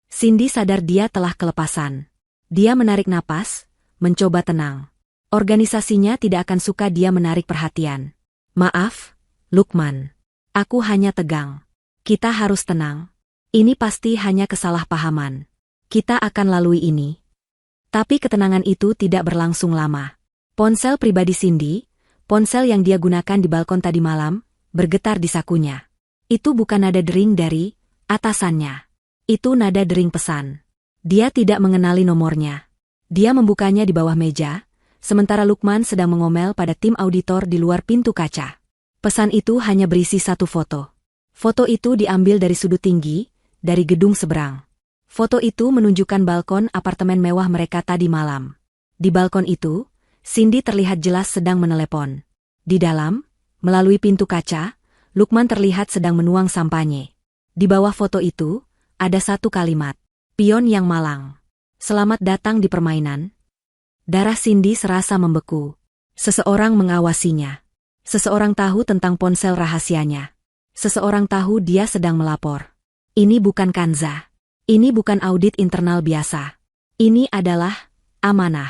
Cindy sadar dia telah kelepasan. Dia menarik napas, mencoba tenang. Organisasinya tidak akan suka dia menarik perhatian. Maaf, Lukman. Aku hanya tegang. Kita harus tenang. Ini pasti hanya kesalahpahaman. Kita akan lalui ini. Tapi ketenangan itu tidak berlangsung lama. Ponsel pribadi Cindy, ponsel yang dia gunakan di balkon tadi malam, bergetar di sakunya. Itu bukan nada dering dari atasannya. Itu nada dering pesan. Dia tidak mengenali nomornya. Dia membukanya di bawah meja, sementara Lukman sedang mengomel pada tim auditor di luar pintu kaca. Pesan itu hanya berisi satu foto. Foto itu diambil dari sudut tinggi, dari gedung seberang. Foto itu menunjukkan balkon apartemen mewah mereka tadi malam. Di balkon itu, Cindy terlihat jelas sedang menelepon. Di dalam, melalui pintu kaca, Lukman terlihat sedang menuang sampahnya. Di bawah foto itu, ada satu kalimat. Pion yang malang. Selamat datang di permainan. Darah Cindy serasa membeku. Seseorang mengawasinya. Seseorang tahu tentang ponsel rahasianya. Seseorang tahu dia sedang melapor. Ini bukan Kanza. Ini bukan audit internal biasa. Ini adalah amanah.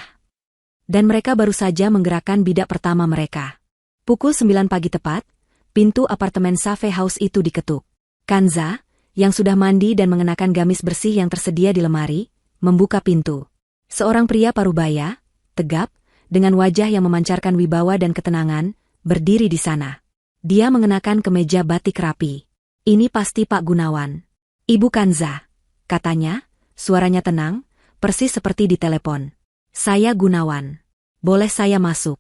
Dan mereka baru saja menggerakkan bidak pertama mereka. Pukul 9 pagi tepat, pintu apartemen Safe House itu diketuk. Kanza, yang sudah mandi dan mengenakan gamis bersih yang tersedia di lemari, membuka pintu. Seorang pria parubaya, tegap, dengan wajah yang memancarkan wibawa dan ketenangan, berdiri di sana. Dia mengenakan kemeja batik rapi. Ini pasti Pak Gunawan. Ibu Kanza, katanya, suaranya tenang, persis seperti di telepon. Saya Gunawan. Boleh saya masuk?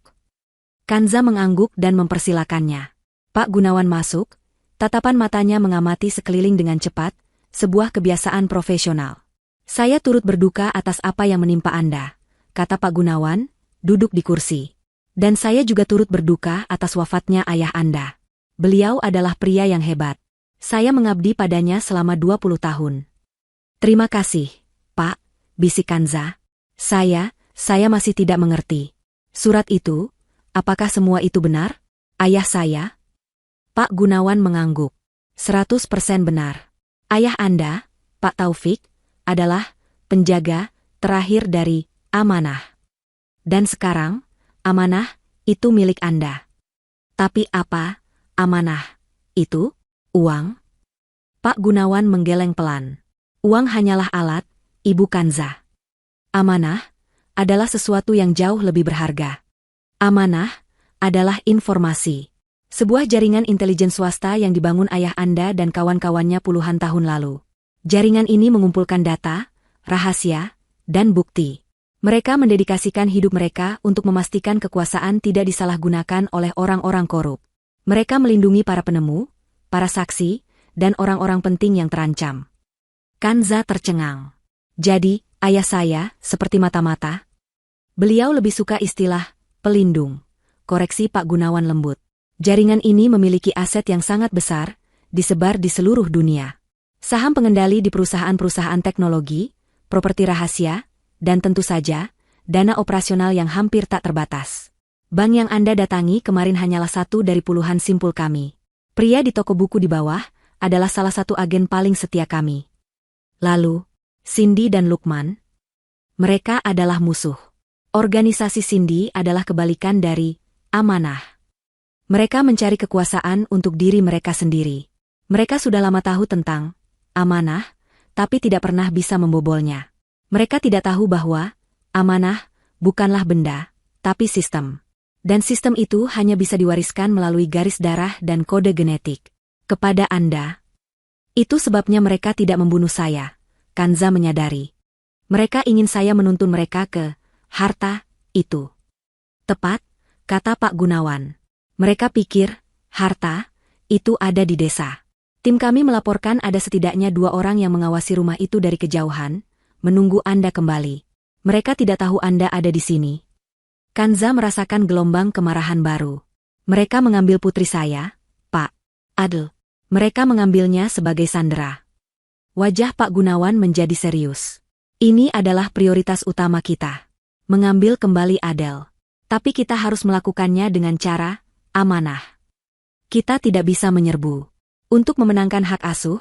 Kanza mengangguk dan mempersilakannya. Pak Gunawan masuk. Tatapan matanya mengamati sekeliling dengan cepat, sebuah kebiasaan profesional. Saya turut berduka atas apa yang menimpa Anda, kata Pak Gunawan, duduk di kursi. Dan saya juga turut berduka atas wafatnya ayah Anda. Beliau adalah pria yang hebat. Saya mengabdi padanya selama 20 tahun. Terima kasih, Pak, bisik Kanza. Saya masih tidak mengerti. Surat itu, apakah semua itu benar? Ayah saya? Pak Gunawan mengangguk. 100% benar. Ayah Anda, Pak Taufik, adalah penjaga terakhir dari amanah. Dan sekarang, amanah itu milik Anda. Tapi apa amanah itu? Uang? Pak Gunawan menggeleng pelan. Uang hanyalah alat, Ibu Kanza. Amanah adalah sesuatu yang jauh lebih berharga. Amanah adalah informasi. Sebuah jaringan intelijen swasta yang dibangun ayah Anda dan kawan-kawannya puluhan tahun lalu. Jaringan ini mengumpulkan data, rahasia, dan bukti. Mereka mendedikasikan hidup mereka untuk memastikan kekuasaan tidak disalahgunakan oleh orang-orang korup. Mereka melindungi para penemu, para saksi, dan orang-orang penting yang terancam. Kanza tercengang. Jadi, ayah saya, seperti mata-mata? Beliau lebih suka istilah pelindung. Koreksi Pak Gunawan lembut. Jaringan ini memiliki aset yang sangat besar, disebar di seluruh dunia. Saham pengendali di perusahaan-perusahaan teknologi, properti rahasia, dan tentu saja, dana operasional yang hampir tak terbatas. Bank yang Anda datangi kemarin hanyalah satu dari puluhan simpul kami. Pria di toko buku di bawah adalah salah satu agen paling setia kami. Lalu, Cindy dan Lukman? Mereka adalah musuh. Organisasi Cindy adalah kebalikan dari amanah. Mereka mencari kekuasaan untuk diri mereka sendiri. Mereka sudah lama tahu tentang amanah, tapi tidak pernah bisa membobolnya. Mereka tidak tahu bahwa amanah bukanlah benda, tapi sistem. Dan sistem itu hanya bisa diwariskan melalui garis darah dan kode genetik. Kepada Anda. Itu sebabnya mereka tidak membunuh saya, Kanza menyadari. Mereka ingin saya menuntun mereka ke harta itu. Tepat, kata Pak Gunawan. Mereka pikir, harta, itu ada di desa. Tim kami melaporkan ada setidaknya 2 orang yang mengawasi rumah itu dari kejauhan, menunggu Anda kembali. Mereka tidak tahu Anda ada di sini. Kanza merasakan gelombang kemarahan baru. Mereka mengambil putri saya, Pak Adl. Mereka mengambilnya sebagai sandera. Wajah Pak Gunawan menjadi serius. Ini adalah prioritas utama kita. Mengambil kembali Adel. Tapi kita harus melakukannya dengan cara amanah. Kita tidak bisa menyerbu. Untuk memenangkan hak asuh,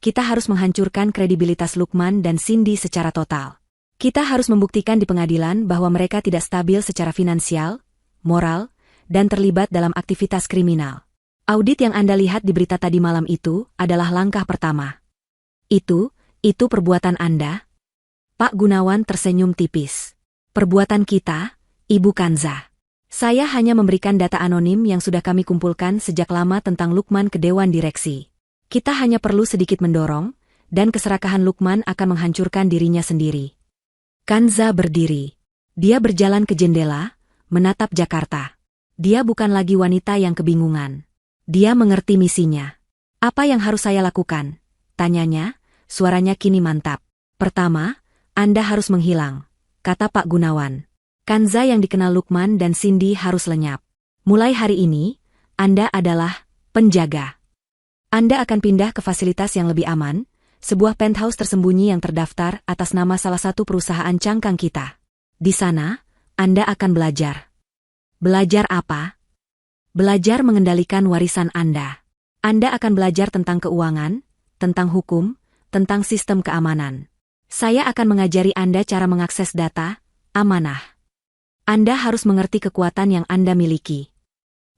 kita harus menghancurkan kredibilitas Lukman dan Cindy secara total. Kita harus membuktikan di pengadilan bahwa mereka tidak stabil secara finansial, moral, dan terlibat dalam aktivitas kriminal. Audit yang Anda lihat di berita tadi malam itu adalah langkah pertama. Itu perbuatan Anda? Pak Gunawan tersenyum tipis. Perbuatan kita, Ibu Kanza. Saya hanya memberikan data anonim yang sudah kami kumpulkan sejak lama tentang Lukman ke Dewan Direksi. Kita hanya perlu sedikit mendorong, dan keserakahan Lukman akan menghancurkan dirinya sendiri. Kanza berdiri. Dia berjalan ke jendela, menatap Jakarta. Dia bukan lagi wanita yang kebingungan. Dia mengerti misinya. Apa yang harus saya lakukan? Tanyanya, suaranya kini mantap. Pertama, Anda harus menghilang, kata Pak Gunawan. Kanza yang dikenal Lukman dan Cindy harus lenyap. Mulai hari ini, Anda adalah penjaga. Anda akan pindah ke fasilitas yang lebih aman, sebuah penthouse tersembunyi yang terdaftar atas nama salah satu perusahaan cangkang kita. Di sana, Anda akan belajar. Belajar apa? Belajar mengendalikan warisan Anda. Anda akan belajar tentang keuangan, tentang hukum, tentang sistem keamanan. Saya akan mengajari Anda cara mengakses data, amanah. Anda harus mengerti kekuatan yang Anda miliki.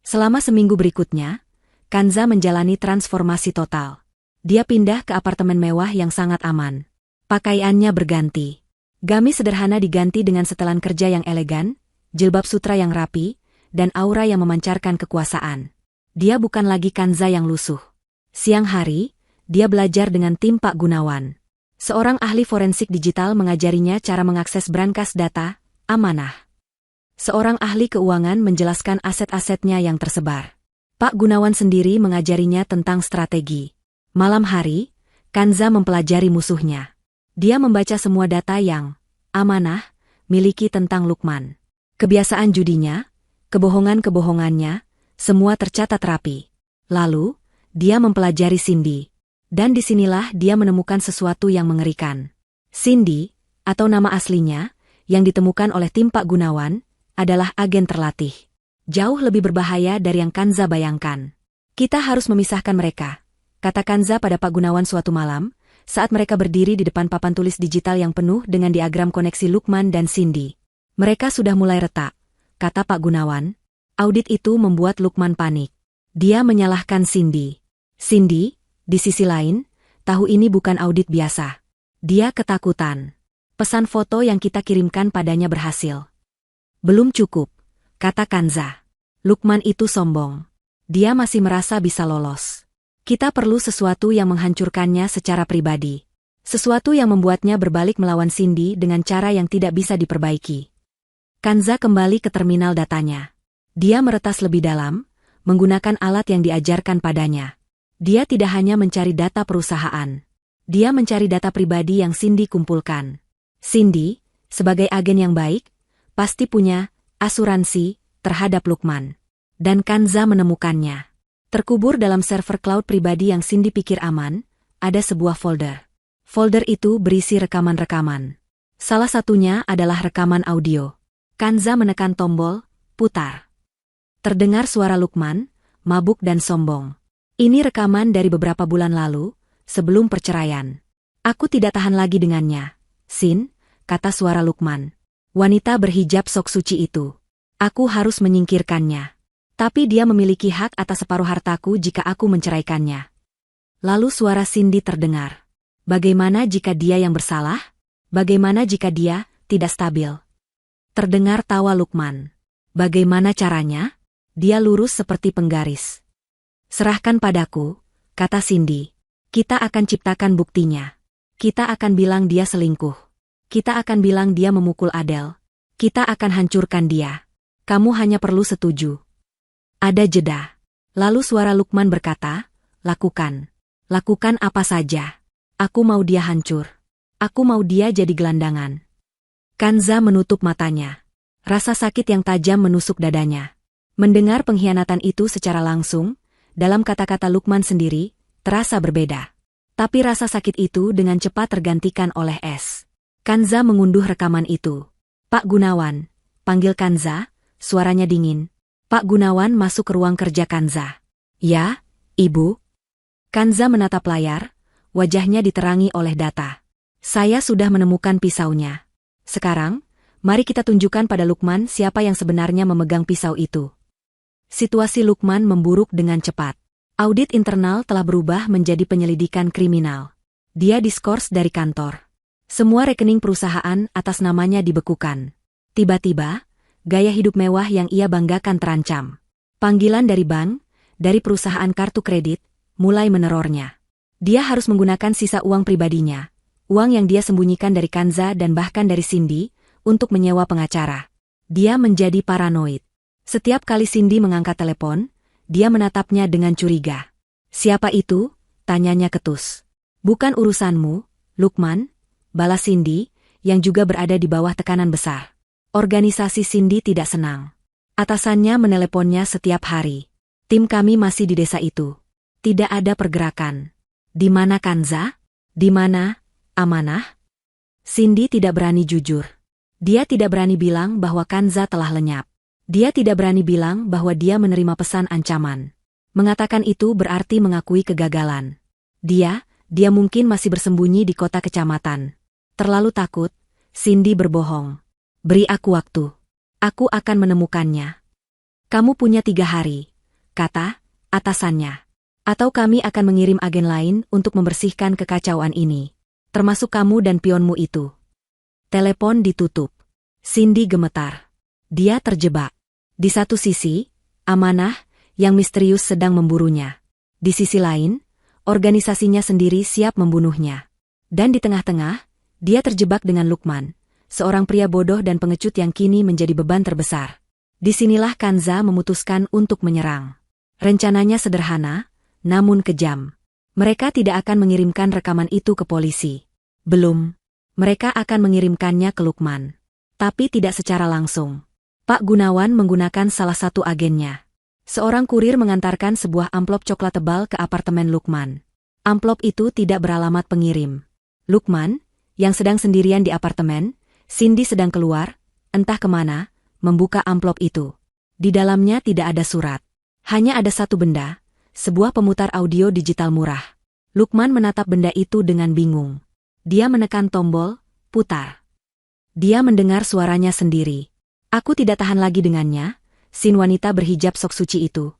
Selama seminggu berikutnya, Kanza menjalani transformasi total. Dia pindah ke apartemen mewah yang sangat aman. Pakaiannya berganti. Gamis sederhana diganti dengan setelan kerja yang elegan, jilbab sutra yang rapi, dan aura yang memancarkan kekuasaan. Dia bukan lagi Kanza yang lusuh. Siang hari, dia belajar dengan tim Pak Gunawan. Seorang ahli forensik digital mengajarinya cara mengakses brankas data, amanah. Seorang ahli keuangan menjelaskan aset-asetnya yang tersebar. Pak Gunawan sendiri mengajarinya tentang strategi. Malam hari, Kanza mempelajari musuhnya. Dia membaca semua data yang amanah miliki tentang Lukman. Kebiasaan judinya, kebohongan-kebohongannya, semua tercatat rapi. Lalu, dia mempelajari Cindy. Dan disinilah dia menemukan sesuatu yang mengerikan. Cindy, atau nama aslinya, yang ditemukan oleh tim Pak Gunawan, adalah agen terlatih. Jauh lebih berbahaya dari yang Kanza bayangkan. Kita harus memisahkan mereka, kata Kanza pada Pak Gunawan suatu malam, saat mereka berdiri di depan papan tulis digital yang penuh dengan diagram koneksi Lukman dan Cindy. Mereka sudah mulai retak, kata Pak Gunawan. Audit itu membuat Lukman panik. Dia menyalahkan Cindy. Cindy, di sisi lain, tahu ini bukan audit biasa. Dia ketakutan. Pesan foto yang kita kirimkan padanya berhasil. Belum cukup, kata Kanza. Lukman itu sombong. Dia masih merasa bisa lolos. Kita perlu sesuatu yang menghancurkannya secara pribadi. Sesuatu yang membuatnya berbalik melawan Cindy dengan cara yang tidak bisa diperbaiki. Kanza kembali ke terminal datanya. Dia meretas lebih dalam, menggunakan alat yang diajarkan padanya. Dia tidak hanya mencari data perusahaan. Dia mencari data pribadi yang Cindy kumpulkan. Cindy, sebagai agen yang baik, pasti punya asuransi terhadap Lukman. Dan Kanza menemukannya. Terkubur dalam server cloud pribadi yang Cindy pikir aman, ada sebuah folder. Folder itu berisi rekaman-rekaman. Salah satunya adalah rekaman audio. Kanza menekan tombol, putar. Terdengar suara Lukman, mabuk dan sombong. Ini rekaman dari beberapa bulan lalu, sebelum perceraian. Aku tidak tahan lagi dengannya. Sin, kata suara Lukman. Wanita berhijab sok suci itu. Aku harus menyingkirkannya. Tapi dia memiliki hak atas separuh hartaku jika aku menceraikannya. Lalu suara Cindy terdengar. Bagaimana jika dia yang bersalah? Bagaimana jika dia tidak stabil? Terdengar tawa Lukman. Bagaimana caranya? Dia lurus seperti penggaris. Serahkan padaku, kata Cindy. Kita akan ciptakan buktinya. Kita akan bilang dia selingkuh. Kita akan bilang dia memukul Adele. Kita akan hancurkan dia. Kamu hanya perlu setuju. Ada jeda. Lalu suara Lukman berkata, lakukan. Lakukan apa saja. Aku mau dia hancur. Aku mau dia jadi gelandangan. Kanza menutup matanya. Rasa sakit yang tajam menusuk dadanya. Mendengar pengkhianatan itu secara langsung, dalam kata-kata Lukman sendiri, terasa berbeda. Tapi rasa sakit itu dengan cepat tergantikan oleh es. Kanza mengunduh rekaman itu. Pak Gunawan, panggil Kanza, suaranya dingin. Pak Gunawan masuk ke ruang kerja Kanza. Ya, Ibu. Kanza menatap layar, wajahnya diterangi oleh data. Saya sudah menemukan pisaunya. Sekarang, mari kita tunjukkan pada Lukman siapa yang sebenarnya memegang pisau itu. Situasi Lukman memburuk dengan cepat. Audit internal telah berubah menjadi penyelidikan kriminal. Dia diskors dari kantor. Semua rekening perusahaan atas namanya dibekukan. Tiba-tiba, gaya hidup mewah yang ia banggakan terancam. Panggilan dari bank, dari perusahaan kartu kredit, mulai menerornya. Dia harus menggunakan sisa uang pribadinya, uang yang dia sembunyikan dari Kanza dan bahkan dari Cindy, untuk menyewa pengacara. Dia menjadi paranoid. Setiap kali Cindy mengangkat telepon, dia menatapnya dengan curiga. "Siapa itu?" tanyanya ketus. "Bukan urusanmu, Lukman," balas Cindy, yang juga berada di bawah tekanan besar. Organisasi Cindy tidak senang. Atasannya meneleponnya setiap hari. "Tim kami masih di desa itu. Tidak ada pergerakan. Di mana Kanza? Di mana Amanah?" Cindy tidak berani jujur. Dia tidak berani bilang bahwa Kanza telah lenyap. Dia tidak berani bilang bahwa dia menerima pesan ancaman. Mengatakan itu berarti mengakui kegagalan. Dia mungkin masih bersembunyi di kota kecamatan. Terlalu takut, Cindy berbohong. "Beri aku waktu. Aku akan menemukannya." "Kamu punya 3 hari," kata atasannya. "Atau kami akan mengirim agen lain untuk membersihkan kekacauan ini. Termasuk kamu dan pionmu itu." Telepon ditutup. Cindy gemetar. Dia terjebak. Di satu sisi, Amanah yang misterius sedang memburunya. Di sisi lain, organisasinya sendiri siap membunuhnya. Dan di tengah-tengah, dia terjebak dengan Lukman, seorang pria bodoh dan pengecut yang kini menjadi beban terbesar. Disinilah Kanza memutuskan untuk menyerang. Rencananya sederhana, namun kejam. Mereka tidak akan mengirimkan rekaman itu ke polisi. Belum. Mereka akan mengirimkannya ke Lukman. Tapi tidak secara langsung. Pak Gunawan menggunakan salah satu agennya. Seorang kurir mengantarkan sebuah amplop coklat tebal ke apartemen Lukman. Amplop itu tidak beralamat pengirim. Lukman, yang sedang sendirian di apartemen, Cindy sedang keluar, entah kemana, membuka amplop itu. Di dalamnya tidak ada surat. Hanya ada satu benda, sebuah pemutar audio digital murah. Lukman menatap benda itu dengan bingung. Dia menekan tombol, putar. Dia mendengar suaranya sendiri. "Aku tidak tahan lagi dengannya," sin wanita berhijab sok suci itu.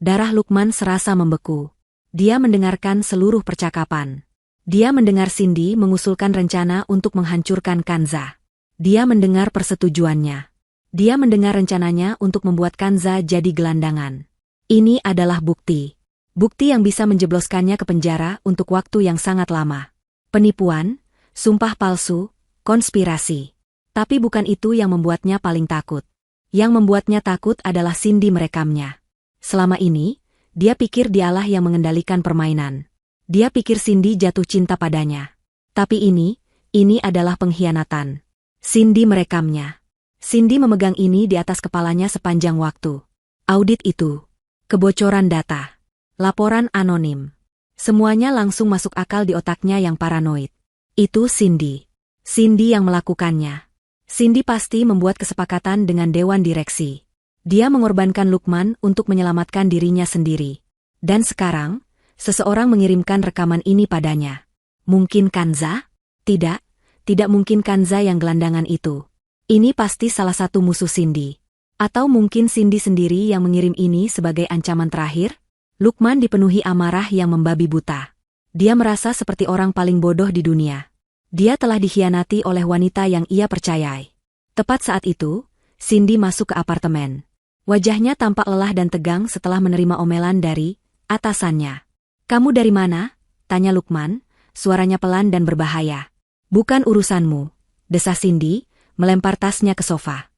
Darah Lukman serasa membeku. Dia mendengarkan seluruh percakapan. Dia mendengar Cindy mengusulkan rencana untuk menghancurkan Kanza. Dia mendengar persetujuannya. Dia mendengar rencananya untuk membuat Kanza jadi gelandangan. Ini adalah bukti. Bukti yang bisa menjebloskannya ke penjara untuk waktu yang sangat lama. Penipuan, sumpah palsu, konspirasi. Tapi bukan itu yang membuatnya paling takut. Yang membuatnya takut adalah Cindy merekamnya. Selama ini, dia pikir dialah yang mengendalikan permainan. Dia pikir Cindy jatuh cinta padanya. Tapi ini adalah pengkhianatan. Cindy merekamnya. Cindy memegang ini di atas kepalanya sepanjang waktu. Audit itu. Kebocoran data. Laporan anonim. Semuanya langsung masuk akal di otaknya yang paranoid. Itu Cindy. Cindy yang melakukannya. Cindy pasti membuat kesepakatan dengan dewan direksi. Dia mengorbankan Lukman untuk menyelamatkan dirinya sendiri. Dan sekarang, seseorang mengirimkan rekaman ini padanya. Mungkin Kanza? Tidak mungkin Kanza yang gelandangan itu. Ini pasti salah satu musuh Cindy. Atau mungkin Cindy sendiri yang mengirim ini sebagai ancaman terakhir? Lukman dipenuhi amarah yang membabi buta. Dia merasa seperti orang paling bodoh di dunia. Dia telah dikhianati oleh wanita yang ia percayai. Tepat saat itu, Cindy masuk ke apartemen. Wajahnya tampak lelah dan tegang setelah menerima omelan dari atasannya. "Kamu dari mana?" tanya Lukman, suaranya pelan dan berbahaya. "Bukan urusanmu," desah Cindy, melempar tasnya ke sofa.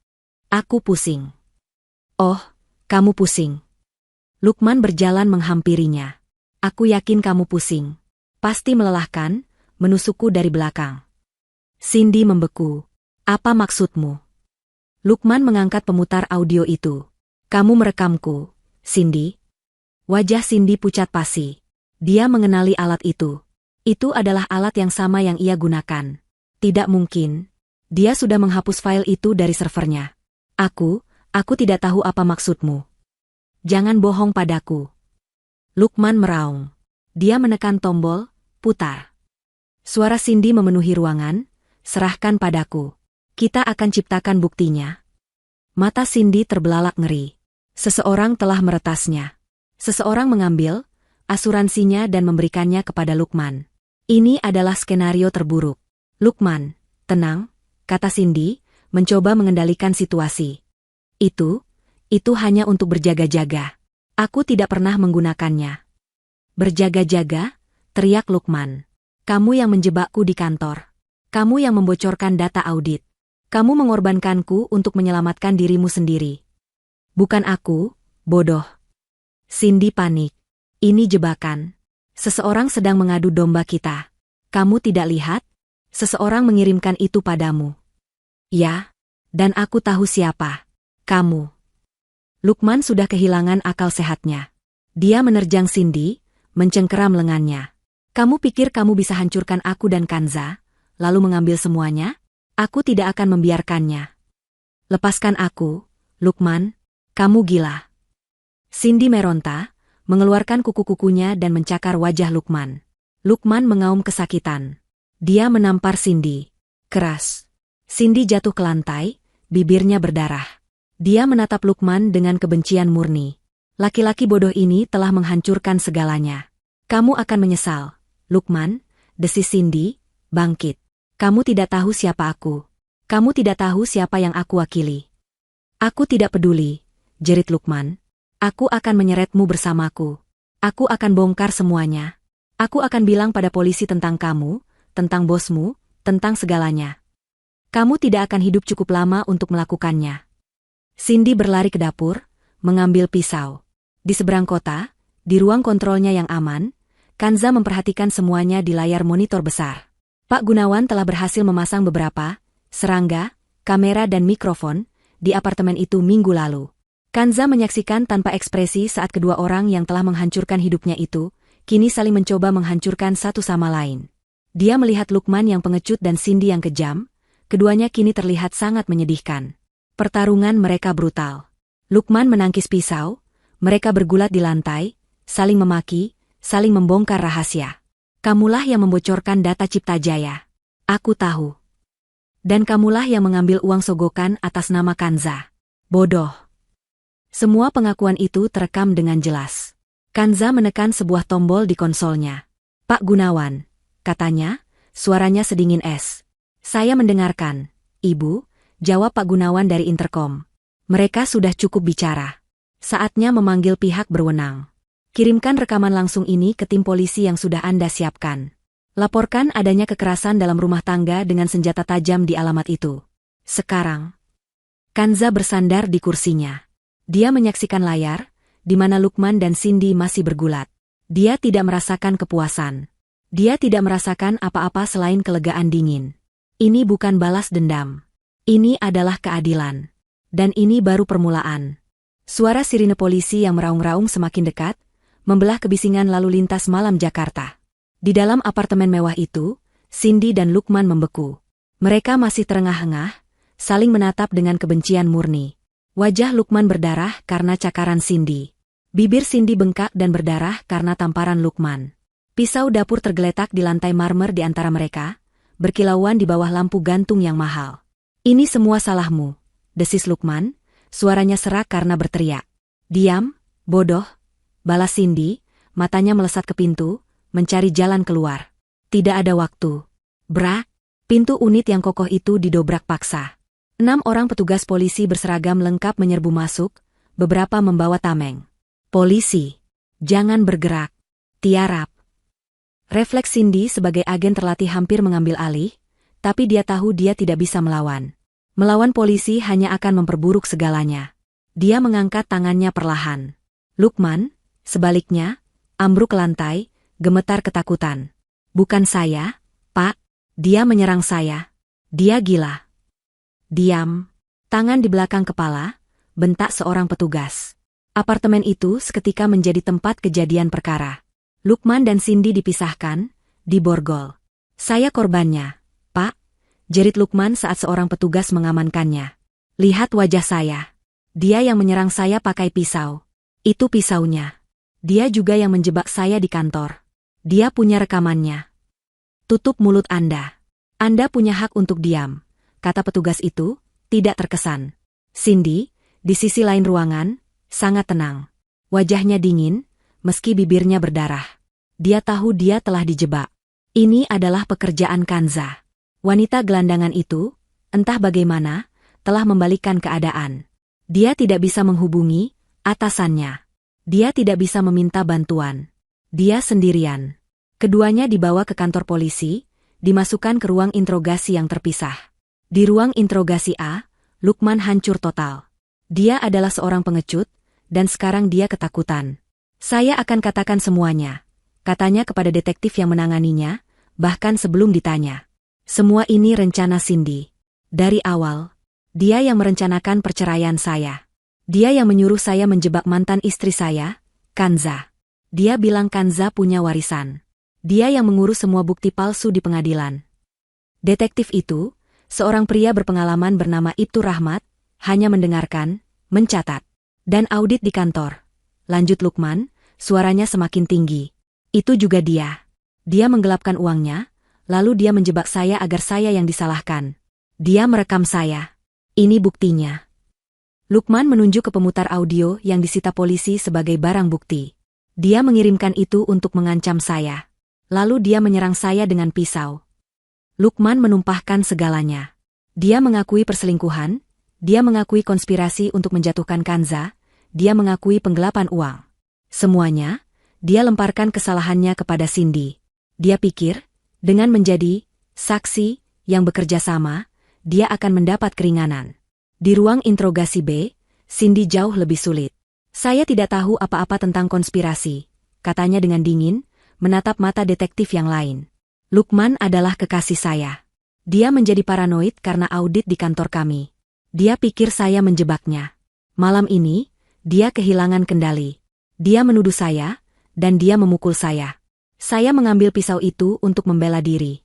"Aku pusing." "Oh, kamu pusing." Lukman berjalan menghampirinya. "Aku yakin kamu pusing. Pasti melelahkan, menusukku dari belakang." Cindy membeku. "Apa maksudmu?" Lukman mengangkat pemutar audio itu. "Kamu merekamku, Cindy." Wajah Cindy pucat pasi. Dia mengenali alat itu. Itu adalah alat yang sama yang ia gunakan. Tidak mungkin. Dia sudah menghapus file itu dari servernya. Aku tidak tahu apa maksudmu." "Jangan bohong padaku." Lukman meraung. Dia menekan tombol, putar. Suara Cindy memenuhi ruangan, serahkan padaku. Kita akan ciptakan buktinya. Mata Cindy terbelalak ngeri. Seseorang telah meretasnya. Seseorang mengambil asuransinya dan memberikannya kepada Lukman. Ini adalah skenario terburuk. Lukman, tenang, kata Cindy, mencoba mengendalikan situasi. Itu hanya untuk berjaga-jaga. Aku tidak pernah menggunakannya. Berjaga-jaga, teriak Lukman. Kamu yang menjebakku di kantor. Kamu yang membocorkan data audit. Kamu mengorbankanku untuk menyelamatkan dirimu sendiri. Bukan aku, bodoh. Cindy panik. Ini jebakan. Seseorang sedang mengadu domba kita. Kamu tidak lihat? Seseorang mengirimkan itu padamu. Ya, dan aku tahu siapa. Kamu. Lukman sudah kehilangan akal sehatnya. Dia menerjang Cindy, mencengkeram lengannya. Kamu pikir kamu bisa hancurkan aku dan Kanza, lalu mengambil semuanya? Aku tidak akan membiarkannya. Lepaskan aku, Lukman, kamu gila. Cindy meronta, mengeluarkan kuku-kukunya dan mencakar wajah Lukman. Lukman mengaum kesakitan. Dia menampar Cindy. Keras. Cindy jatuh ke lantai, bibirnya berdarah. Dia menatap Lukman dengan kebencian murni. Laki-laki bodoh ini telah menghancurkan segalanya. Kamu akan menyesal, Lukman, desis Cindy, bangkit. Kamu tidak tahu siapa aku. Kamu tidak tahu siapa yang aku wakili. Aku tidak peduli, jerit Lukman. Aku akan menyeretmu bersamaku. Aku akan bongkar semuanya. Aku akan bilang pada polisi tentang kamu, tentang bosmu, tentang segalanya. Kamu tidak akan hidup cukup lama untuk melakukannya. Cindy berlari ke dapur, mengambil pisau. Di seberang kota, di ruang kontrolnya yang aman, Kanza memperhatikan semuanya di layar monitor besar. Pak Gunawan telah berhasil memasang beberapa serangga, kamera dan mikrofon di apartemen itu minggu lalu. Kanza menyaksikan tanpa ekspresi saat kedua orang yang telah menghancurkan hidupnya itu, kini saling mencoba menghancurkan satu sama lain. Dia melihat Lukman yang pengecut dan Cindy yang kejam, keduanya kini terlihat sangat menyedihkan. Pertarungan mereka brutal. Lukman menangkis pisau, mereka bergulat di lantai, saling memaki, saling membongkar rahasia. Kamulah yang membocorkan data Cipta Jaya. Aku tahu. Dan kamulah yang mengambil uang sogokan atas nama Kanza. Bodoh. Semua pengakuan itu terekam dengan jelas. Kanza menekan sebuah tombol di konsolnya. Pak Gunawan, katanya, suaranya sedingin es. Saya mendengarkan, Ibu, jawab Pak Gunawan dari interkom. Mereka sudah cukup bicara. Saatnya memanggil pihak berwenang. Kirimkan rekaman langsung ini ke tim polisi yang sudah Anda siapkan. Laporkan adanya kekerasan dalam rumah tangga dengan senjata tajam di alamat itu. Sekarang. Kanza bersandar di kursinya. Dia menyaksikan layar, di mana Lukman dan Cindy masih bergulat. Dia tidak merasakan kepuasan. Dia tidak merasakan apa-apa selain kelegaan dingin. Ini bukan balas dendam. Ini adalah keadilan. Dan ini baru permulaan. Suara sirine polisi yang meraung-raung semakin dekat, membelah kebisingan lalu lintas malam Jakarta. Di dalam apartemen mewah itu, Cindy dan Lukman membeku. Mereka masih terengah-engah, saling menatap dengan kebencian murni. Wajah Lukman berdarah karena cakaran Cindy. Bibir Cindy bengkak dan berdarah karena tamparan Lukman. Pisau dapur tergeletak di lantai marmer di antara mereka, berkilauan di bawah lampu gantung yang mahal. Ini semua salahmu, desis Lukman, suaranya serak karena berteriak. Diam, bodoh, balas Cindy, matanya melesat ke pintu, mencari jalan keluar. Tidak ada waktu. Brak, pintu unit yang kokoh itu didobrak paksa. 6 orang petugas polisi berseragam lengkap menyerbu masuk, beberapa membawa tameng. Polisi, jangan bergerak. Tiarap. Refleks Cindy sebagai agen terlatih hampir mengambil alih, tapi dia tahu dia tidak bisa melawan. Melawan polisi hanya akan memperburuk segalanya. Dia mengangkat tangannya perlahan. Lukman, sebaliknya, ambruk ke lantai, gemetar ketakutan. Bukan saya, Pak. Dia menyerang saya. Dia gila. Diam. Tangan di belakang kepala, bentak seorang petugas. Apartemen itu seketika menjadi tempat kejadian perkara. Lukman dan Cindy dipisahkan, diborgol. Saya korbannya, Pak, jerit Lukman saat seorang petugas mengamankannya. Lihat wajah saya. Dia yang menyerang saya pakai pisau. Itu pisaunya. Dia juga yang menjebak saya di kantor. Dia punya rekamannya. Tutup mulut Anda. Anda punya hak untuk diam, kata petugas itu, tidak terkesan. Cindy, di sisi lain ruangan, sangat tenang. Wajahnya dingin, meski bibirnya berdarah. Dia tahu dia telah dijebak. Ini adalah pekerjaan Kanza. Wanita gelandangan itu, entah bagaimana, telah membalikkan keadaan. Dia tidak bisa menghubungi atasannya. Dia tidak bisa meminta bantuan. Dia sendirian. Keduanya dibawa ke kantor polisi, dimasukkan ke ruang interogasi yang terpisah. Di ruang interogasi A, Lukman hancur total. Dia adalah seorang pengecut, dan sekarang dia ketakutan. Saya akan katakan semuanya, katanya kepada detektif yang menanganinya, bahkan sebelum ditanya. Semua ini rencana Cindy. Dari awal, dia yang merencanakan perceraian saya. Dia yang menyuruh saya menjebak mantan istri saya, Kanza. Dia bilang Kanza punya warisan. Dia yang mengurus semua bukti palsu di pengadilan. Detektif itu, seorang pria berpengalaman bernama Ibtu Rahmat, hanya mendengarkan, mencatat, dan audit di kantor. Lanjut Lukman, suaranya semakin tinggi. Itu juga dia. Dia menggelapkan uangnya, lalu dia menjebak saya agar saya yang disalahkan. Dia merekam saya. Ini buktinya. Lukman menunjuk ke pemutar audio yang disita polisi sebagai barang bukti. Dia mengirimkan itu untuk mengancam saya. Lalu dia menyerang saya dengan pisau. Lukman menumpahkan segalanya. Dia mengakui perselingkuhan, dia mengakui konspirasi untuk menjatuhkan Kanza, dia mengakui penggelapan uang. Semuanya, dia lemparkan kesalahannya kepada Cindy. Dia pikir, dengan menjadi saksi yang bekerja sama, dia akan mendapat keringanan. Di ruang interogasi B, Cindy jauh lebih sulit. Saya tidak tahu apa-apa tentang konspirasi, katanya dengan dingin, menatap mata detektif yang lain. Lukman adalah kekasih saya. Dia menjadi paranoid karena audit di kantor kami. Dia pikir saya menjebaknya. Malam ini, dia kehilangan kendali. Dia menuduh saya, dan dia memukul saya. Saya mengambil pisau itu untuk membela diri.